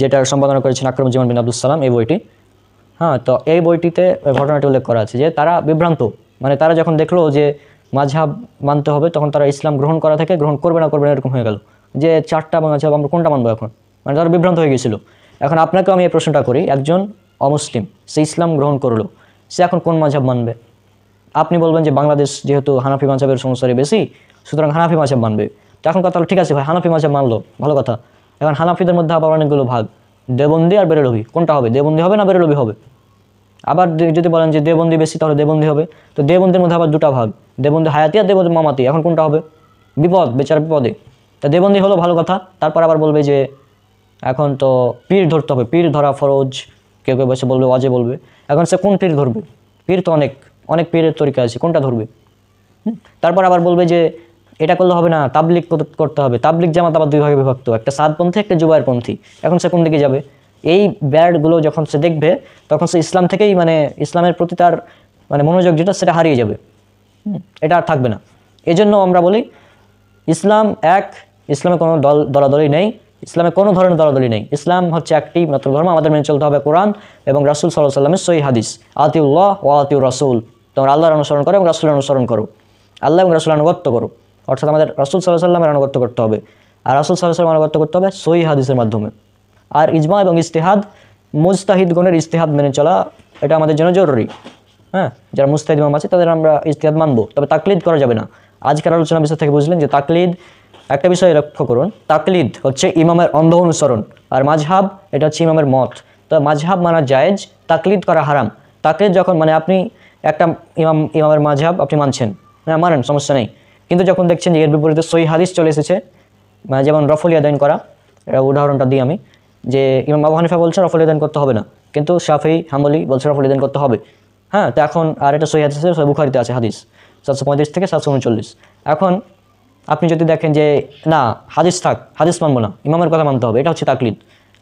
যেটার সম্পাদনা করেছেন আকরামুজ্জামান বিন আব্দুস সালাম এই বইটি। হ্যাঁ, তো এই বইটিতে ঘটনাটি উল্লেখ করা আছে যে তারা বিভ্রান্ত, মানে তারা যখন দেখলো যে মাযহাব মানতে হবে তখন তারা ইসলাম গ্রহণ করা থেকে গ্রহণ করবে না এরকম হয়ে গেল, যে 4টা মাযহাব আমরা কোনটা মানবো এখন, মানে তারা বিভ্রান্ত হয়ে গেছিল। এখন আপনাকেও আমি এই প্রশ্নটা করি, একজন অমুসলিম সে ইসলাম গ্রহণ করলো, সে এখন কোন মাযহাব মানবে? আপনি বলবেন যে বাংলাদেশ যেহেতু হানাফি মাযহাবের সংস্কারী বেশি, সুতরাং হানাফি মাযহাব মানবে। তো এখন কথা হলো, ঠিক আছে ভাই, হানাফি মাযহাব মানলো, ভালো কথা। এখন হানাফিদের মধ্যে আবার অনেকগুলো ভাগ, দেওবন্দি আর বেরেলভি, কোনটা হবে? দেওবন্দি হবে না বেরেলভি হবে? আবার যদি বলেন যে দেওবন্দি বেশি তাহলে দেওবন্দি হবে। তো দেওবন্দির মধ্যে আবার 2টা ভাগ, দেওবন্দি হায়াতি আর দেওবন্দি মামাতি। এখন কোনটা হবে? বিপদ, বেচারা বিপদে। তা দেওবন্দি হলো, ভালো কথা। তারপর আবার বলবে যে এখন তো পীর ধরতে হবে, পীর ধরা ফরজ, কেউ কেউ বসে বলবে ওয়াজিব বলবে। এখন সে কোন পীর ধরবে? পীর তো অনেক পীরের তরিকা আছে, কোনটা ধরবে? তারপর আবার বলবে যে এটা করলে হবে না, তাবলিগ করতে হবে। তাবলিগ জামাত আবার 2 ভাগে বিভক্ত, একটা সাদপন্থী একটা জুবায়েরপন্থী। এখন সে কোন দিকে যাবে? এই ব্যাডগুলো যখন সে দেখবে তখন সে ইসলাম থেকেই, মানে ইসলামের প্রতি তার মানে মনোযোগ যেটা সেটা হারিয়ে যাবে, এটা আর থাকবে না। এই জন্য আমরা বলি ইসলাম ইসলামে কোনো দলাদলি নেই, ইসলামে কোনো ধরনের দলাদলি নেই। ইসলাম হচ্ছে একটি মাত্র ধর্ম, আমাদের মেনে চলতে হবে কোরআন এবং রাসূল সাল্লাল্লাহু আলাইহি ওয়াসাল্লামের সহিহ হাদিস। আতিউল্লাহ ওয়া আতিউর রাসূল, তোমরা আল্লাহর অনুসরণ করো এবং রাসূলের অনুসরণ করো, আল্লাহ এবং রাসূলের আনুগত্য করো, অর্থাৎ আমাদের রাসূল সাল্লাল্লাহু আলাইহি ওয়াসাল্লামের আনুগত্য করতে হবে। আর রাসূল সাল্লাল্লাহু আলাইহি ওয়াসাল্লামের আনুগত্য করতে হবে সহিহ হাদিসের মাধ্যমে। আর ইজমা এবং ইজতিহাদ, মুজতাহিদগণের ইজতিহাদ মেনে চলা, এটা আমাদের জন্য জরুরি। হ্যাঁ, যারা মুজতাহিদ ইমাম আছে তাদের আমরা ইজতিহাদ মানবো, তবে তাকলিদ করা যাবে না। আজকের আলোচনা বিষয় থেকে বুঝলেন যে তাকলিদ, একটা বিষয় লক্ষ্য করুন, তাকলিদ হচ্ছে ইমামের অন্ধ অনুসরণ, আর মাযহাব এটা হচ্ছে ইমামের মত। তো মাযহাব মানা জায়েজ, তাকলিদ করা হারাম। তাকলিদ যখন, মানে আপনি একটা ইমামের মাযহাব আপনি মানছেন, হ্যাঁ মানেন, সমস্যা নেই, কিন্তু যখন দেখছেন যে এর বিপরীতে সহিহ হাদিস চলে এসেছে, যেমন রফল ইয়াদাইন করা, উদাহরণটা দিই আমি, যে ইমাম আবু হানিফা বলছে রফল ইয়াদাইন করতে হবে না, কিন্তু শাফিঈ হাম্বলী বলছে রফল ইয়াদাইন করতে হবে। হ্যাঁ, তো এখন আর এটা সহিহ হাদিস আছে, সহিহ বুখারীতে আছে হাদিস 735 থেকে 739। এখন আপনি যদি দেখেন যে না হাদিস থাক, হাদিস মানবো না, ইমামের কথা মানতে হবে, এটা হচ্ছে তাকলিদ।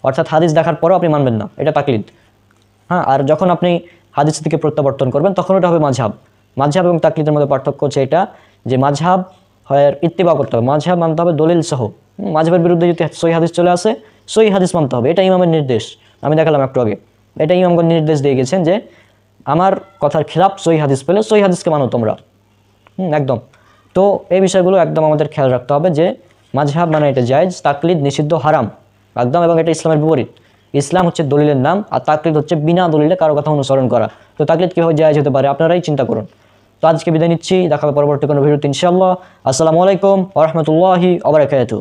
অর্থাৎ হাদিস দেখার পরও আপনি মানবেন না, এটা তাকলিদ। হ্যাঁ, আর যখন আপনি হাদিস থেকে প্রত্যাবর্তন করবেন তখন ওটা হবে মাযহাব। মাযহাব এবং তাকলিদের মধ্যে পার্থক্য হচ্ছে এটা যে মাযহাব হয় ইত্তিবা করতে হবে, মাযহাব মানতে হবে দলিল সহ। মাযহাবের বিরুদ্ধে যদি সহিহ হাদিস চলে আসে, সহিহ হাদিস মানতে হবে, এটা ইমামের নির্দেশ। আমি দেখালাম একটু আগে, এটা ইমামগণ নির্দেশ দিয়ে গেছেন যে আমার কথার খেলাফ সহিহ হাদিস পেলে সহিহ হাদিসকে মানো তোমরা, একদম। তো এই বিষয়গুলো একদম আমাদের খেয়াল রাখতে হবে যে মাযহাব মানে এটা জায়েজ, তাকলিদ নিষিদ্ধ, হারাম একদম, এবং এটা ইসলামের বিপরীত। ইসলাম হচ্ছে দলিলের নাম, আর তাকলিদ হচ্ছে বিনা দলিলে কারো কথা অনুসরণ করা। তো তাকলিদ কীভাবে জায়েজ হতে পারে আপনারাই চিন্তা করুন। তো আজকে বিদায় নিচ্ছি, দেখা হবে পরবর্তী কোনো ভিডিওতে ইনশাআল্লাহ। আসসালামু আলাইকুম ওয়া রাহমাতুল্লাহি ওয়া বারাকাতুহু।